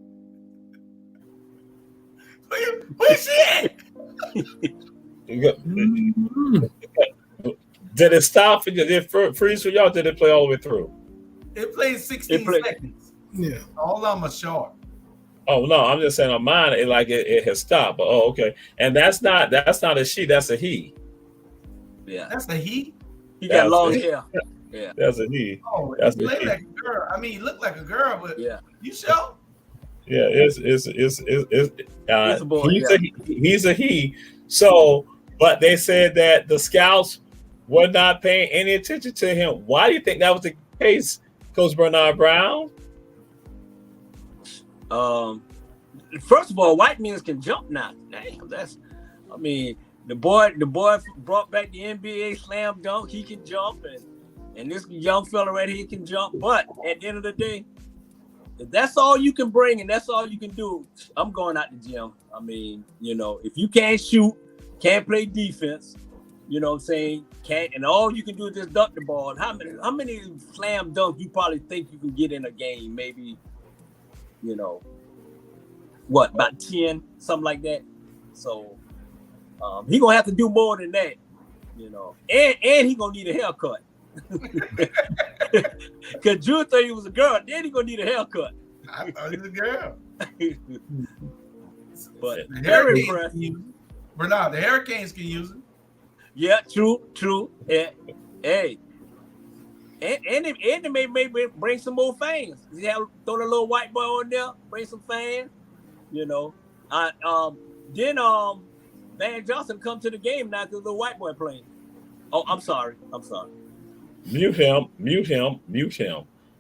Where's she at? Did it stop for you? Did it freeze for y'all? Did it play all the way through? It played 16 seconds. Yeah. All of them are short. Oh no, I'm just saying on mine, it has stopped. But okay. And that's not a she, that's a he. Yeah. That's a he? He got long hair. Yeah. That's a he. Oh, that's he played like a girl. I mean, he looked like a girl, but you sure? Yeah, it's a boy, he's a he. So, but they said that the scouts were not paying any attention to him. Why do you think that was the case, Coach Bernard Brown? First of all, white men can jump now. Damn, the boy brought back the NBA slam dunk. He can jump, and this young fella right here can jump. But at the end of the day, if that's all you can bring and that's all you can do, I'm going out the gym. I mean, if you can't shoot, can't play defense, you know what I'm saying, and all you can do is just dunk the ball. How many slam dunks you probably think you can get in a game? Maybe, about 10, something like that. So he gonna have to do more than that, and he gonna need a haircut. Because Drew thought he was a girl, then he gonna need a haircut. I thought he was a girl. But very impressive. Bernard, the Hurricanes can use it. Yeah, true. Hey. And they may bring some more fans. Throw the little white boy on there, bring some fans. Then Van Johnson come to the game now because the white boy playing. Oh, I'm sorry. Mute him.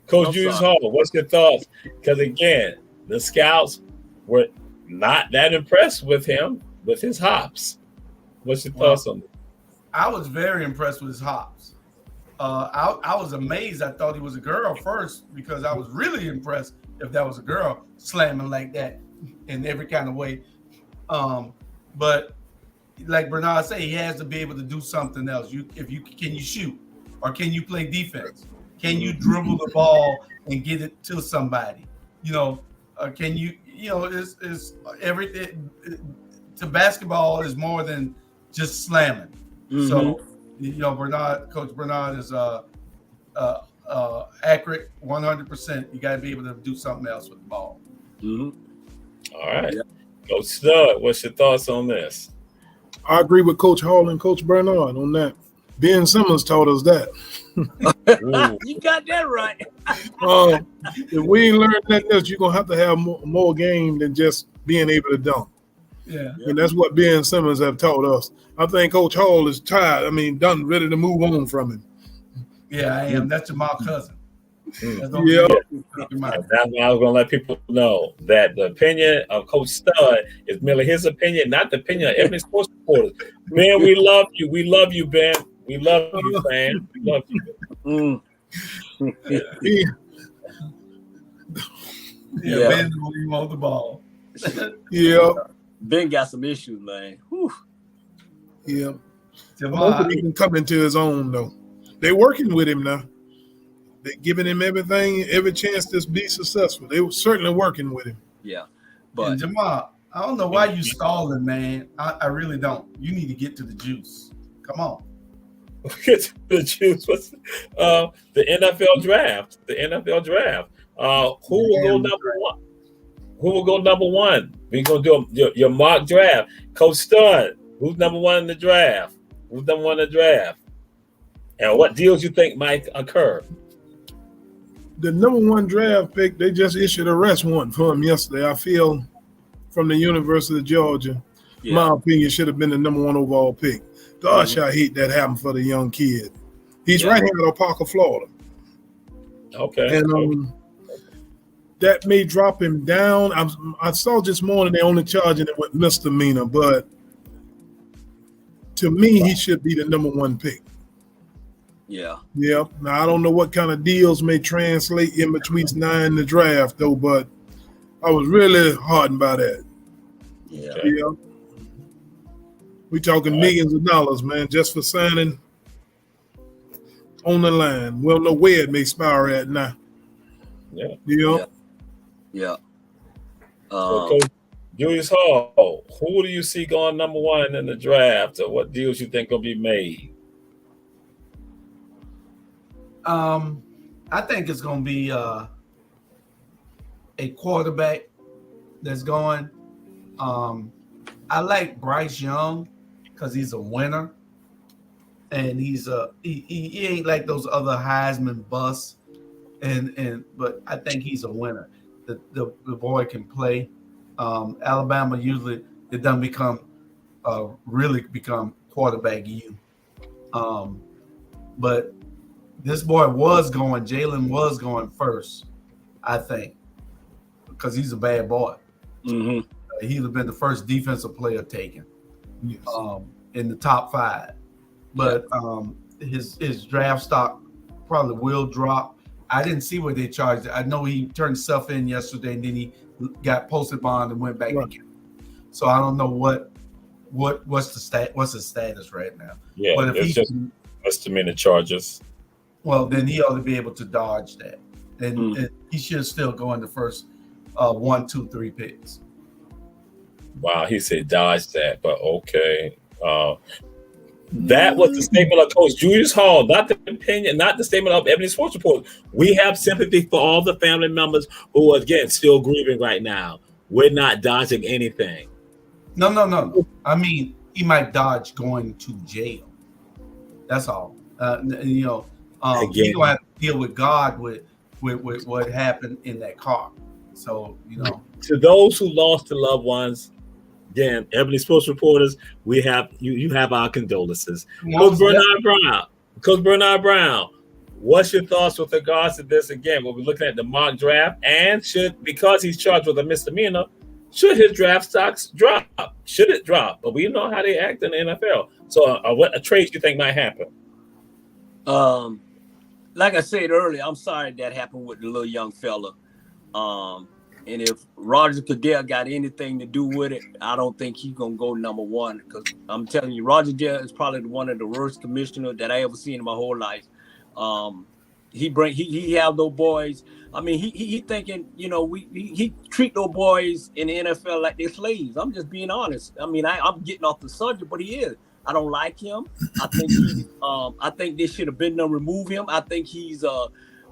Coach Julius Hall, what's your thoughts? Because again, the scouts were not that impressed with him, with his hops. What's your thoughts on it? I was very impressed with his hops. I was amazed. I thought he was a girl first because I was really impressed if that was a girl slamming like that in every kind of way. But like Bernard said, he has to be able to do something else. Can you shoot or can you play defense? Can you dribble the ball and get it to somebody? Can you? It's everything. To basketball is more than just slamming. Mm-hmm. So, Coach Bernard is accurate 100%. You got to be able to do something else with the ball. Mm-hmm. All right. Yeah. Coach Stud, what's your thoughts on this? I agree with Coach Hall and Coach Bernard on that. Ben Simmons taught us that. You got that right. If we ain't learned nothing else, you're going to have more game than just being able to dunk. Yeah. And that's what Ben Simmons have taught us. I think Coach Hall is tired. I mean, done, ready to move on from him. Yeah, I am. That's Jamal's cousin. Yeah. That's why I was going to let people know that the opinion of Coach Stud is merely his opinion, not the opinion of Ebony Sports Reporters. Ben, we love you. We love you, Ben. We love you, man. We love you. Yeah, Ben don't want the ball. Yeah. Ben got some issues, man. Whew. Yeah. Hopefully he can come into his own, though. They're working with him now. They're giving him everything, every chance to be successful. They were certainly working with him. Yeah. But Jamal, I don't know why you stalling, man. I really don't. You need to get to the juice. Come on. Get to the juice. What's the NFL draft? The NFL draft. Who will go number one? Who will go number one? We're gonna do your mock draft. Coach Stud, who's number one in the draft? Who's number one in the draft? And what deals you think might occur? The number one draft pick, they just issued a arrest warrant for him yesterday. I feel from the University of Georgia, my opinion, should have been the number one overall pick. Gosh, I hate that happened for the young kid. He's right here at Parker, Florida. Okay. And that may drop him down. I saw this morning they're only charging him with misdemeanor, but to me, he should be the number one pick. Yeah. Yeah. Now, I don't know what kind of deals may translate in between 9 and the draft, though, but I was really heartened by that. Yeah. Yeah. We talking millions of dollars, man, just for signing on the line. We don't know where it may spiral at now. Yeah. Yeah. Yeah. So Coach Julius Hall, who do you see going number one in the draft, or what deals you think will be made? I think it's going to be a quarterback that's going. I like Bryce Young because he's a winner, and he ain't like those other Heisman busts, but I think he's a winner. The boy can play. Alabama usually it doesn't really become quarterback you, but this boy Jalen was going first, I think, because he's a bad boy. Mm-hmm. He'd have been the first defensive player taken in the top 5. But his draft stock probably will drop. I didn't see what they charged. I know he turned himself in yesterday, and then he got posted bond and went back again. So I don't know what's his status right now. Yeah, but if it's just misdemeanor charges. Well, then he ought to be able to dodge that, and he should still go in the first 1, 2, 3 picks. Wow, he said dodge that, but okay. That was the statement of Coach Julius Hall, not the opinion, not the statement of Ebony Sports Reporters. We have sympathy for all the family members who are, again, still grieving right now. We're not dodging anything. No. I mean, he might dodge going to jail. That's all. You don't have to deal with God with what happened in that car. So, to those who lost their loved ones, again, Ebony Sports Reporters, we have you have our condolences. Coach Bernard Brown, what's your thoughts with regards to this? Again, we'll be looking at the mock draft, and because he's charged with a misdemeanor, should his draft stocks drop? Should it drop? But we know how they act in the NFL. So what trades do you think might happen? Like I said earlier, I'm sorry that happened with the little young fella. And if Roger Goodell got anything to do with it, I don't think he's gonna go number one. Because I'm telling you, Roger Goodell is probably one of the worst commissioners that I ever seen in my whole life. He have those boys. I mean, he thinking, he treat those boys in the NFL like they're slaves. I'm just being honest. I mean, I'm getting off the subject, but he is. I don't like him. I think they should have been to remove him. I think he's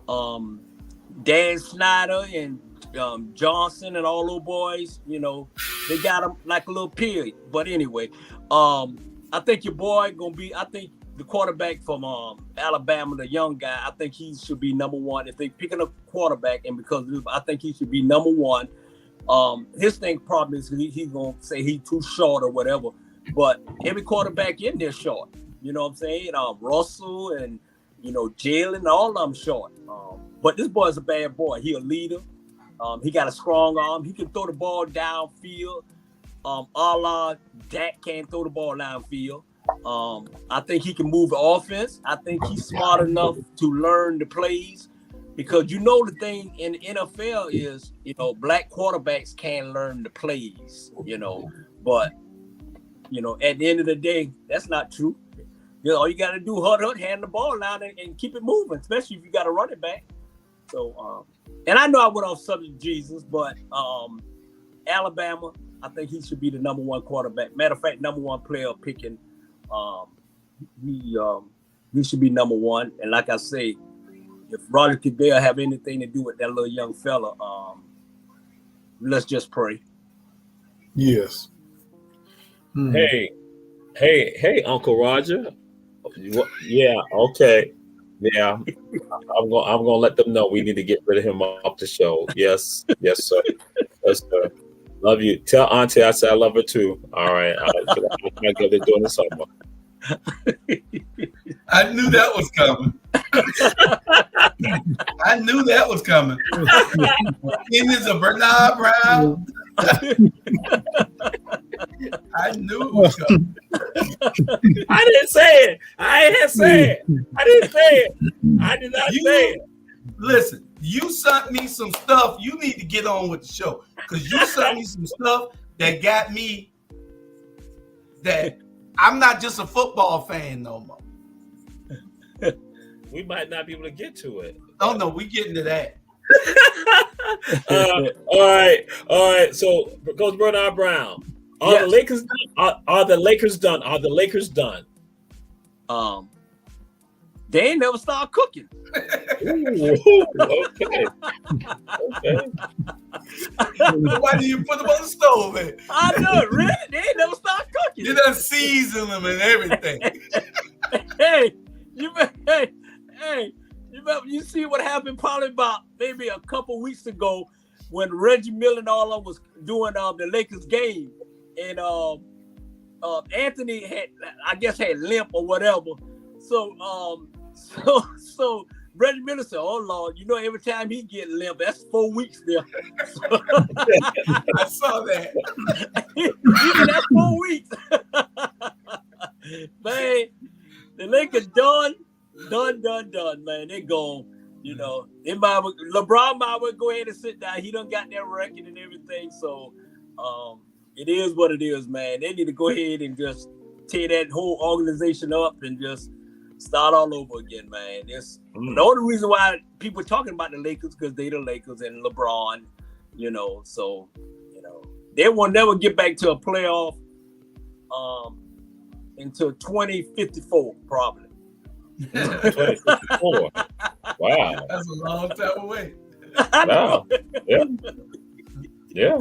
Dan Snyder and Johnson and all those boys, they got him like a little pig. But anyway, I think your boy gonna be. I think the quarterback from Alabama, the young guy, I think he should be number one. If they picking a quarterback, and because I think he should be number one. His problem is he's gonna say he's too short or whatever. But every quarterback in there short. You know what I'm saying? Russell and Jalen, all of them short. But this boy's a bad boy. He a leader. He got a strong arm. He can throw the ball downfield. A la Dak can't throw the ball downfield. I think he can move the offense. I think he's smart enough to learn the plays. Because the thing in the NFL is, black quarterbacks can learn the plays, but, at the end of the day, that's not true. All you got to do, hand the ball down and keep it moving, especially if you got to run it back. So, and I know I went off subject Jesus, but Alabama, I think he should be the number one quarterback. Matter of fact, number one player picking, he should be number one. And like I say, if Roger Goodell have anything to do with that little young fella, let's just pray. Yes. Hey, Uncle Roger. Yeah, okay. Yeah, I'm gonna let them know we need to get rid of him off the show. Yes, sir. Yes, sir. Love you. Tell Auntie I said I love her too. All right. I get they're doing the summer. I knew that was coming. I knew that was coming. It is a Bernard Brown. I knew it was coming. I didn't say it. I didn't say it. I did not say it. Listen, you sent me some stuff. You need to get on with the show because you sent me some stuff that got me that I'm not just a football fan no more. We might not be able to get to it. Oh no, we getting to that. All right. So goes Bernard Brown. Are the Lakers done? Are the Lakers done? Are the Lakers done? They ain't never start cooking. Ooh, okay. Why do you put them on the stove? Man? I know, really. They ain't never start cooking. You done season them and everything. You see what happened probably about maybe a couple weeks ago when Reggie Miller and all of them was doing the Lakers game, and Anthony had limp or whatever. So Reggie Miller said, "Oh Lord, every time he get limp, that's 4 weeks there." I saw that. That's 4 weeks. Man, the Lakers done, man. They gone. LeBron might well go ahead and sit down. He done got that record and everything. So it is what it is, man. They need to go ahead and just tear that whole organization up and just start all over again, man. The only reason why people are talking about the Lakers because they the Lakers and LeBron, so they will never get back to a playoff until 2054, probably. 2054. Wow. That's a long time away. Wow. Yeah.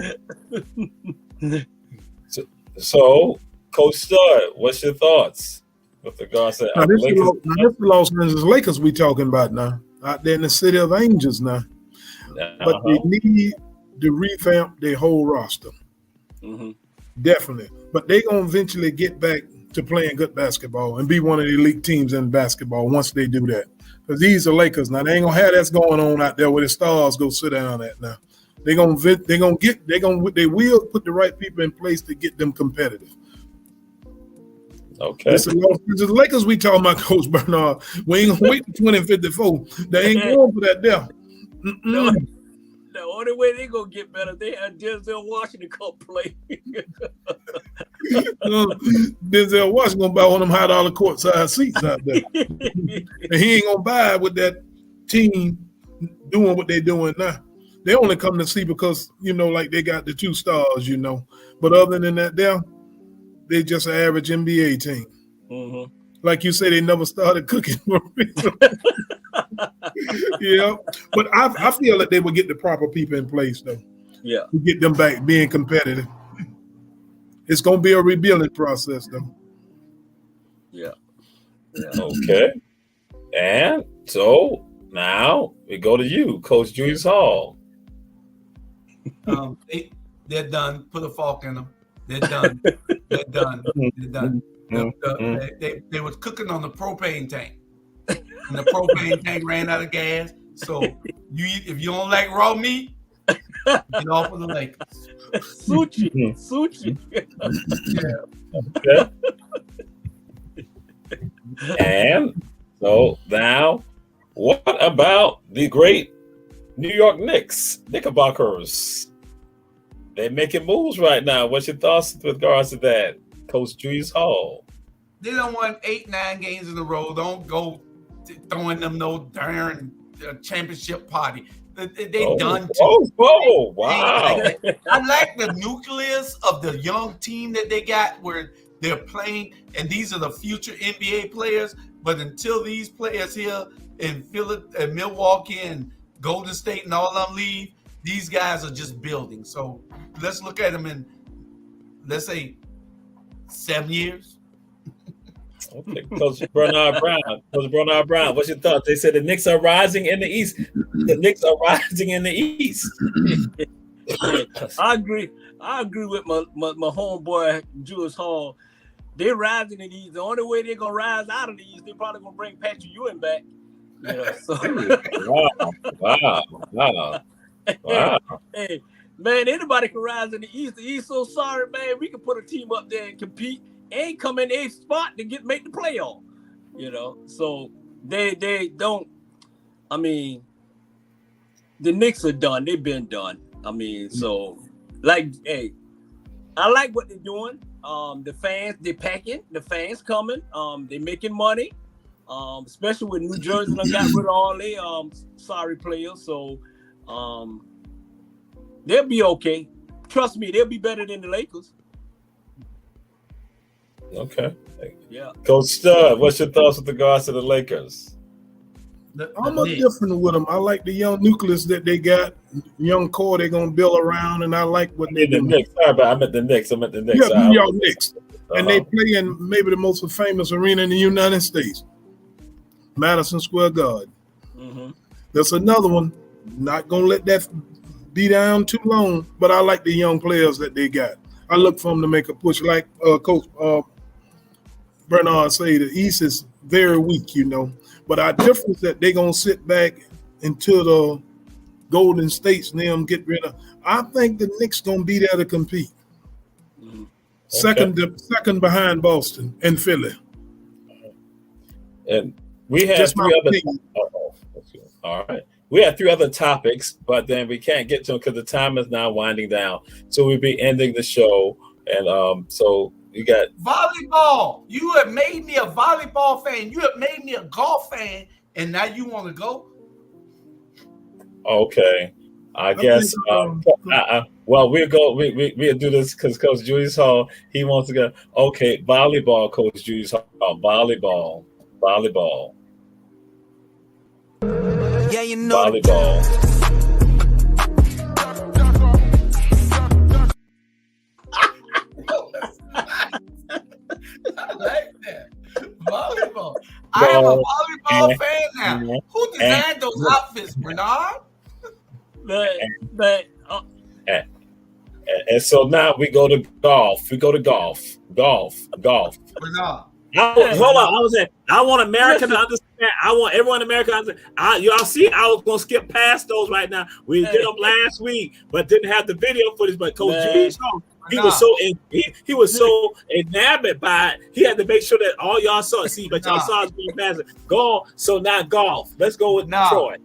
So Coach Stud, what's your thoughts with regards to this the Los Angeles Lakers we talking about now, out there in the city of angels now. But they need to revamp their whole roster. Mm-hmm. Definitely. But they're going to eventually get back to playing good basketball and be one of the elite teams in basketball once they do that. Because these are Lakers now. They ain't going to have that's going on out there where the stars go sit down at now. They will put the right people in place to get them competitive. Okay. It's the Lakers we talking about, Coach Bernard. We ain't gonna wait to 2054. They ain't going for that there. The only way they gonna get better, they have Denzel Washington come play. Denzel Washington gonna buy one of them $100 courtside seats out there, and he ain't gonna buy with that team doing what they're doing now. They only come to see because like they got the 2 stars, But other than that, they're just an average NBA team. Mm-hmm. Like you say, they never started cooking. Yeah, but I feel like they would get the proper people in place though. Yeah, to get them back being competitive. It's gonna be a rebuilding process though. Yeah. Okay. And so now we go to you, Coach Julius Hall. They're done. Put a fork in them. They're done. They're done. They're done. They was cooking on the propane tank, and the propane tank ran out of gas. So if you don't like raw meat, get off of the lake. Sushi. Yeah. And so now, what about the great New York Knicks, Knickerbockers? They're making moves right now. What's your thoughts with regards to that, Coach Julius Hall? They don't want 8-9 games in a row. Don't go throwing them no darn championship party. They done too. Oh, wow. I like the nucleus of the young team that they got where they're playing, and these are the future NBA players. But until these players here in Milwaukee and Golden State and all of them leave, these guys are just building. So let's look at them in, let's say, 7 years. Okay, Coach Bernard Brown. What's your thoughts? They said the Knicks are rising in the East. The Knicks are rising in the East. I agree with my homeboy Julius Hall. They're rising in the East. The only way they're gonna rise out of the East, they're probably gonna bring Patrick Ewing back. You know, so. Wow. Hey, man, anybody can rise in the East. The East so sorry, man. We can put a team up there and compete and come in 8th spot to make the playoff. You know, so they don't. I mean, the Knicks are done. They've been done. I mean, so hey, I like what they're doing. The fans, they're packing. The fans coming. They're making money. Especially with New Jersey, they got rid of all their sorry players. So, they'll be okay. Trust me, they'll be better than the Lakers. Okay. Yeah. Coach Stud, what's your thoughts with regards to the Lakers? I'm different with them. I like the young nucleus that they got, young core they're gonna build around, and I like what they do. Knicks. Sorry, but I meant the Knicks. Yeah, New York Knicks. And they play in maybe the most famous arena in the United States, Madison Square Garden. Mm-hmm. That's another one. Not gonna let that be down too long, but I like the young players that they got. I look for them to make a push, like Coach Bernard say. The East is very weak, you know. But our difference that they're gonna sit back until the Golden States and them get rid of. I think the Knicks gonna be there to compete. Mm-hmm. Second behind Boston and Philly. And we have three other. All right. We have 3 other topics, but then we can't get to them because the time is now winding down. So we'll be ending the show. And so you got volleyball. You have made me a volleyball fan. You have made me a golf fan, and now you want to go? Okay. I guess. Well, we'll go. We'll do this because Coach Julius Hall, he wants to go. Okay, volleyball, Coach Julius Hall. Volleyball. Yeah, you know. Volleyball. I like that. Volleyball. I am a volleyball fan now. Who designed those outfits, Bernard? And so now we go to golf. Golf. Bernard. Hold on. I want America to understand. I want everyone in America to understand. Y'all see, I was going to skip past those right now. We did them last week, but didn't have the video footage. But Coach Julius Hall, he was so enamored by it. He had to make sure that all y'all saw it. See, but y'all saw it being past it. Golf. So now golf. Let's go with Troy.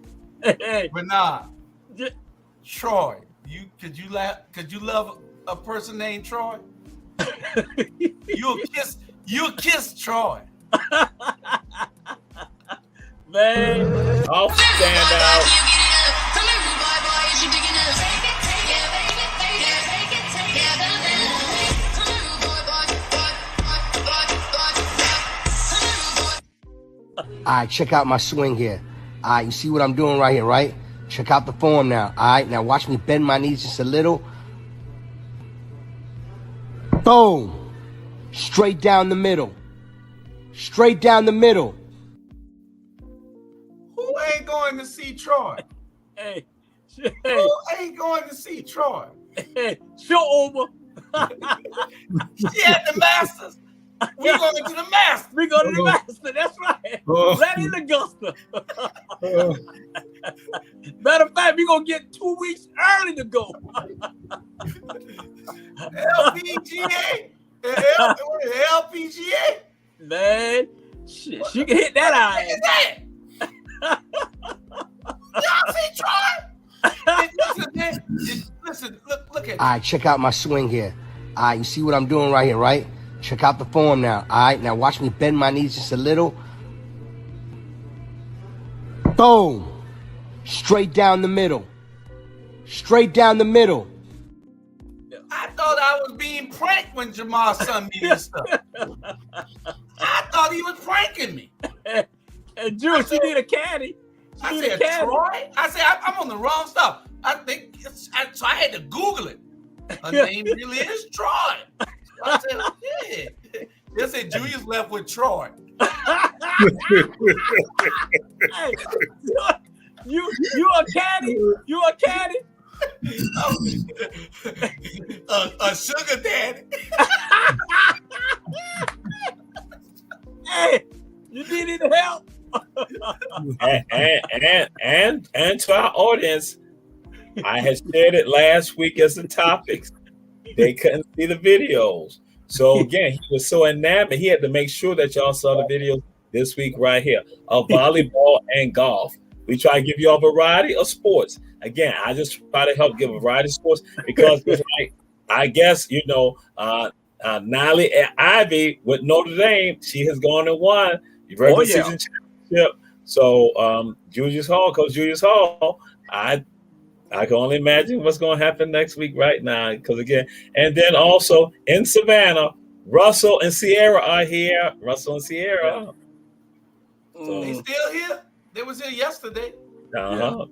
Bernard. Troy. Could you love a person named Troy? You'll kiss Troy. Man. I'll stand out. All right, check out my swing here. All right, you see what I'm doing right here, right? Check out the form now. All right, now watch me bend my knees just a little. Boom. Straight down the middle. Straight down the middle. Who ain't going to see Troy? Hey. Who ain't going to see Troy? Hey, show over. She at the Masters. We're going to the Masters. We're going to the Masters. That's right. Right in Augusta. Matter of fact, we're going to get 2 weeks early to go. LPGA? LPGA? Man, she can hit that eye. What is that? Y'all see Troy? Listen, look at All right, check out my swing here. All right, you see what I'm doing right here, right? Check out the form now. All right, now watch me bend my knees just a little. Boom. Straight down the middle. Straight down the middle. I thought I was being pranked when Jamal sent me this stuff. I thought he was pranking me. And Drew, she need a caddy. I said, Troy? I said, I'm on the wrong stuff. So I had to Google it. Her name really is Troy. I said, yeah. They said Julius left with Troy. Hey, you a caddy? You a caddy? A sugar daddy. Hey, you need any help? and to our audience, I had shared it last week as the topics. They couldn't see the videos. So again, he was so enamored, he had to make sure that y'all saw the video this week right here of volleyball and golf. We try to give you a variety of sports. Again, I just try to help give a variety of sports because I guess, Nolly Ivy with Notre Dame, she has gone and won the regular season championship. So Coach Julius Hall, I can only imagine what's going to happen next week right now. Because again, and then also in Savannah, Russell and Sierra are here. Russell and Sierra. So, they still here? They was here yesterday. Uh-huh.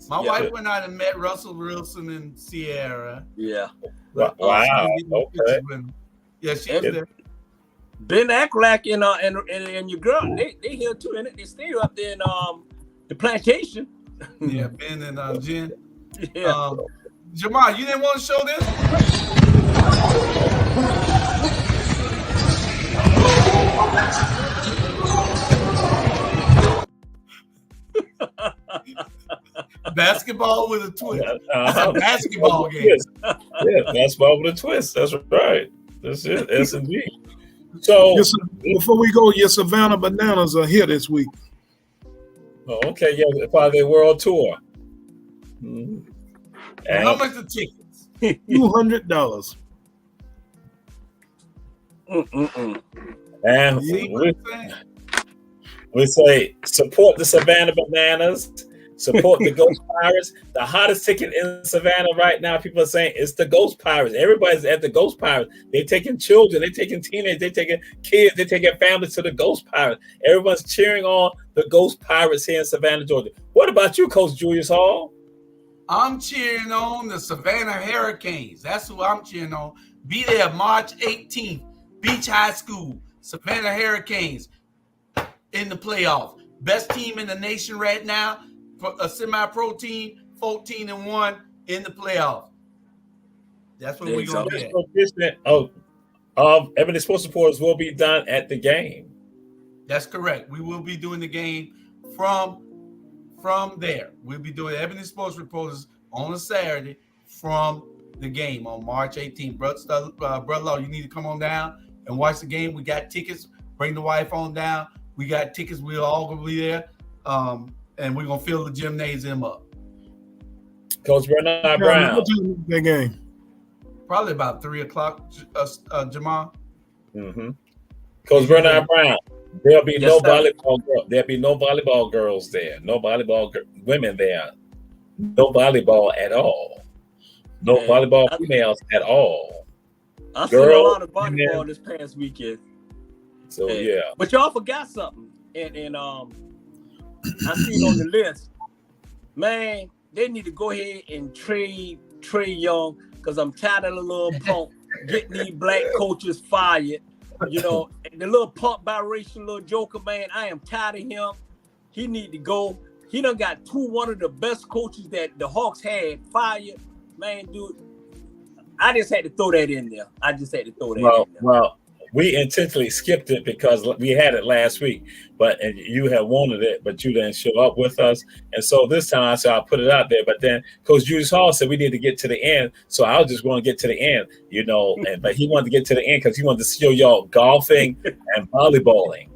My wife went out and met Russell Wilson and Sierra. Yeah. Wow. Okay. Yeah, she's there. Ben Aklak and your girl, they here too, and they stay up there in the plantation. Yeah, Ben and Jen. Yeah. Jamal, you didn't want to show this? Basketball with a twist. That's a basketball game. Yeah, basketball with a twist. That's right. That's it. That's indeed. So before we go, your Savannah Bananas are here this week. Oh, okay. Yeah, part of their world tour. Mm-hmm. And how much the tickets? $200. And we say support the Savannah Bananas, support the Ghost Pirates. The hottest ticket in Savannah right now, people are saying it's the Ghost Pirates. Everybody's at the Ghost Pirates. They're taking children, they're taking teenagers, they're taking kids, they're taking families to the Ghost Pirates. Everyone's cheering on the Ghost Pirates here in Savannah, Georgia. What about you, Coach Julius Hall? I'm cheering on the Savannah Hurricanes. That's who I'm cheering on. Be there March 18th. Beach High School, Savannah Hurricanes in the playoff. Best team in the nation right now, a semi-pro team, 14-1 in the playoff. That's what we're going to get. Ebony Sports Reporters will be done at the game. That's correct. We will be doing the game from there. We'll be doing Ebony Sports Reporters on a Saturday from the game on March 18th. Brother, you need to come on down and watch the game. We got tickets. Bring the wife on down. We got tickets. We're all going to be there. And we're going to fill the gymnasium up. Coach Bernard Brown. The game. Probably about 3 o'clock, Jamal. Mm-hmm. Coach Bernard Brown. There'll be no volleyball girls. There'll be no volleyball girls there. No volleyball women there. No volleyball at all. No volleyball females at all. I saw a lot of volleyball this past weekend. So yeah. But y'all forgot something. and I seen on the list, man, they need to go ahead and trade Trae Young because I'm tired of the little punk getting these black coaches fired. You know, and the little punk biracial little joker, man, I am tired of him. He need to go. He done got one of the best coaches that the Hawks had fired. Man, dude, I just had to throw that in there. Well, we intentionally skipped it because we had it last week, and you had wanted it, but you didn't show up with us. And so this time, I'll put it out there. But then Coach Julius Hall said we need to get to the end. So I was just going to get to the end, you know, but he wanted to get to the end because he wanted to show y'all golfing and volleyballing.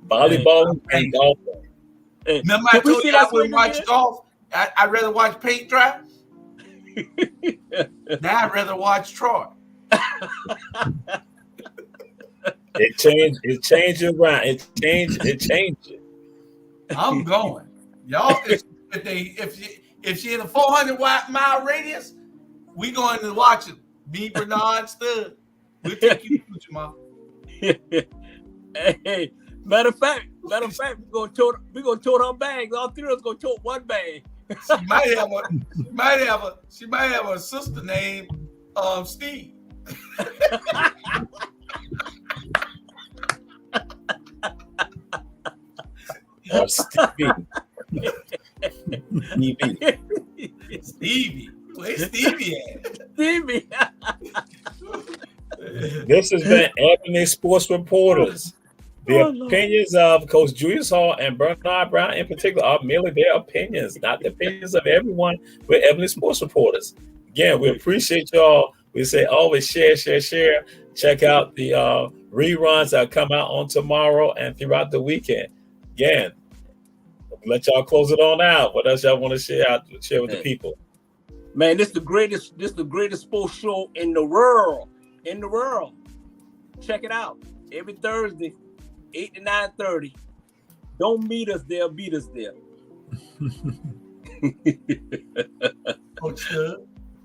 Volleyball and golfing. Remember I told you I wouldn't watch golf? I'd rather watch paint dry. Now I'd rather watch Troy. It changed around. It changed it. I'm going. Y'all, if she in a 400-mile radius, we going to watch it. Me, Bernard, Stud. We'll take you to Jamal. Hey, matter of fact, we're gonna tote her bags. All three of us gonna tote one bag. She might have a sister named Steve. Stevie. Where's Stevie at? Stevie. This has been Ebony Sports Reporters. The opinions of Coach Julius Hall and Bernard Brown in particular are merely their opinions, not the opinions of everyone with Ebony Sports Reporters. Again, we appreciate y'all. We say always share. Check out the reruns that come out on tomorrow and throughout the weekend. Again, let y'all close it on out. What else y'all want to share with the people? Man, this the greatest sports show in the world. Check it out. Every Thursday, 8 to 9:30. Don't meet us there, beat us there.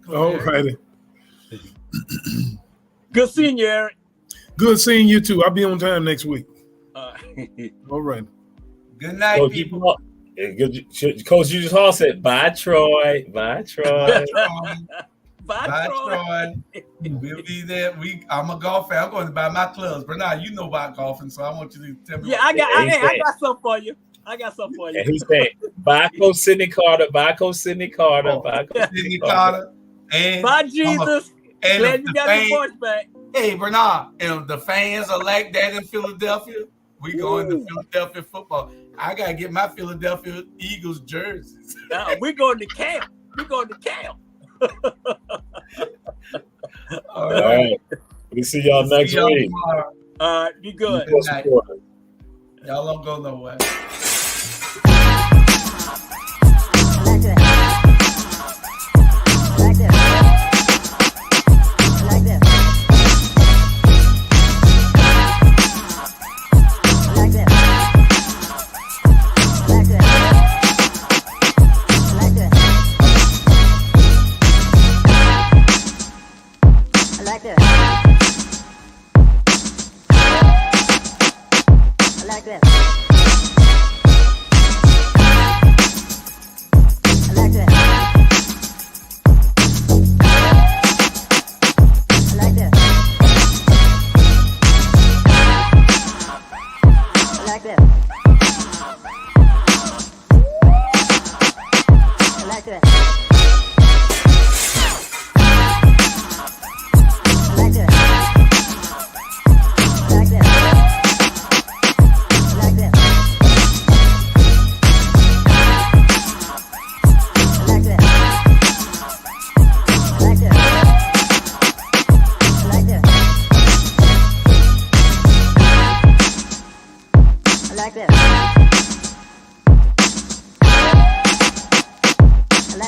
All righty. Good seeing you, Eric. Good seeing you too. I'll be on time next week. All right. Good night, people. Coach Julius Hall said, "Bye, Troy. Bye, Troy." Bye, Troy. We'll be there. I'm a golf fan. I'm going to buy my clubs. Bernard, you know about golfing, so I want you to tell me. Yeah, I got something for you. And he said, "Bye, Coach Sidney Carter. Bye, Coach Sidney Carter. Bye, Coach Sidney Carter. And bye, Jesus. Glad you got your voice back. Hey, Bernard, and the fans are like that in Philadelphia. We going to Philadelphia football. I got to get my Philadelphia Eagles jerseys. We're going to camp. All right. We see y'all next week. All right. Be good. Y'all don't go nowhere.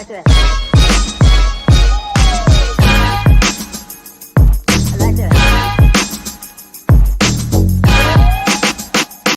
like that.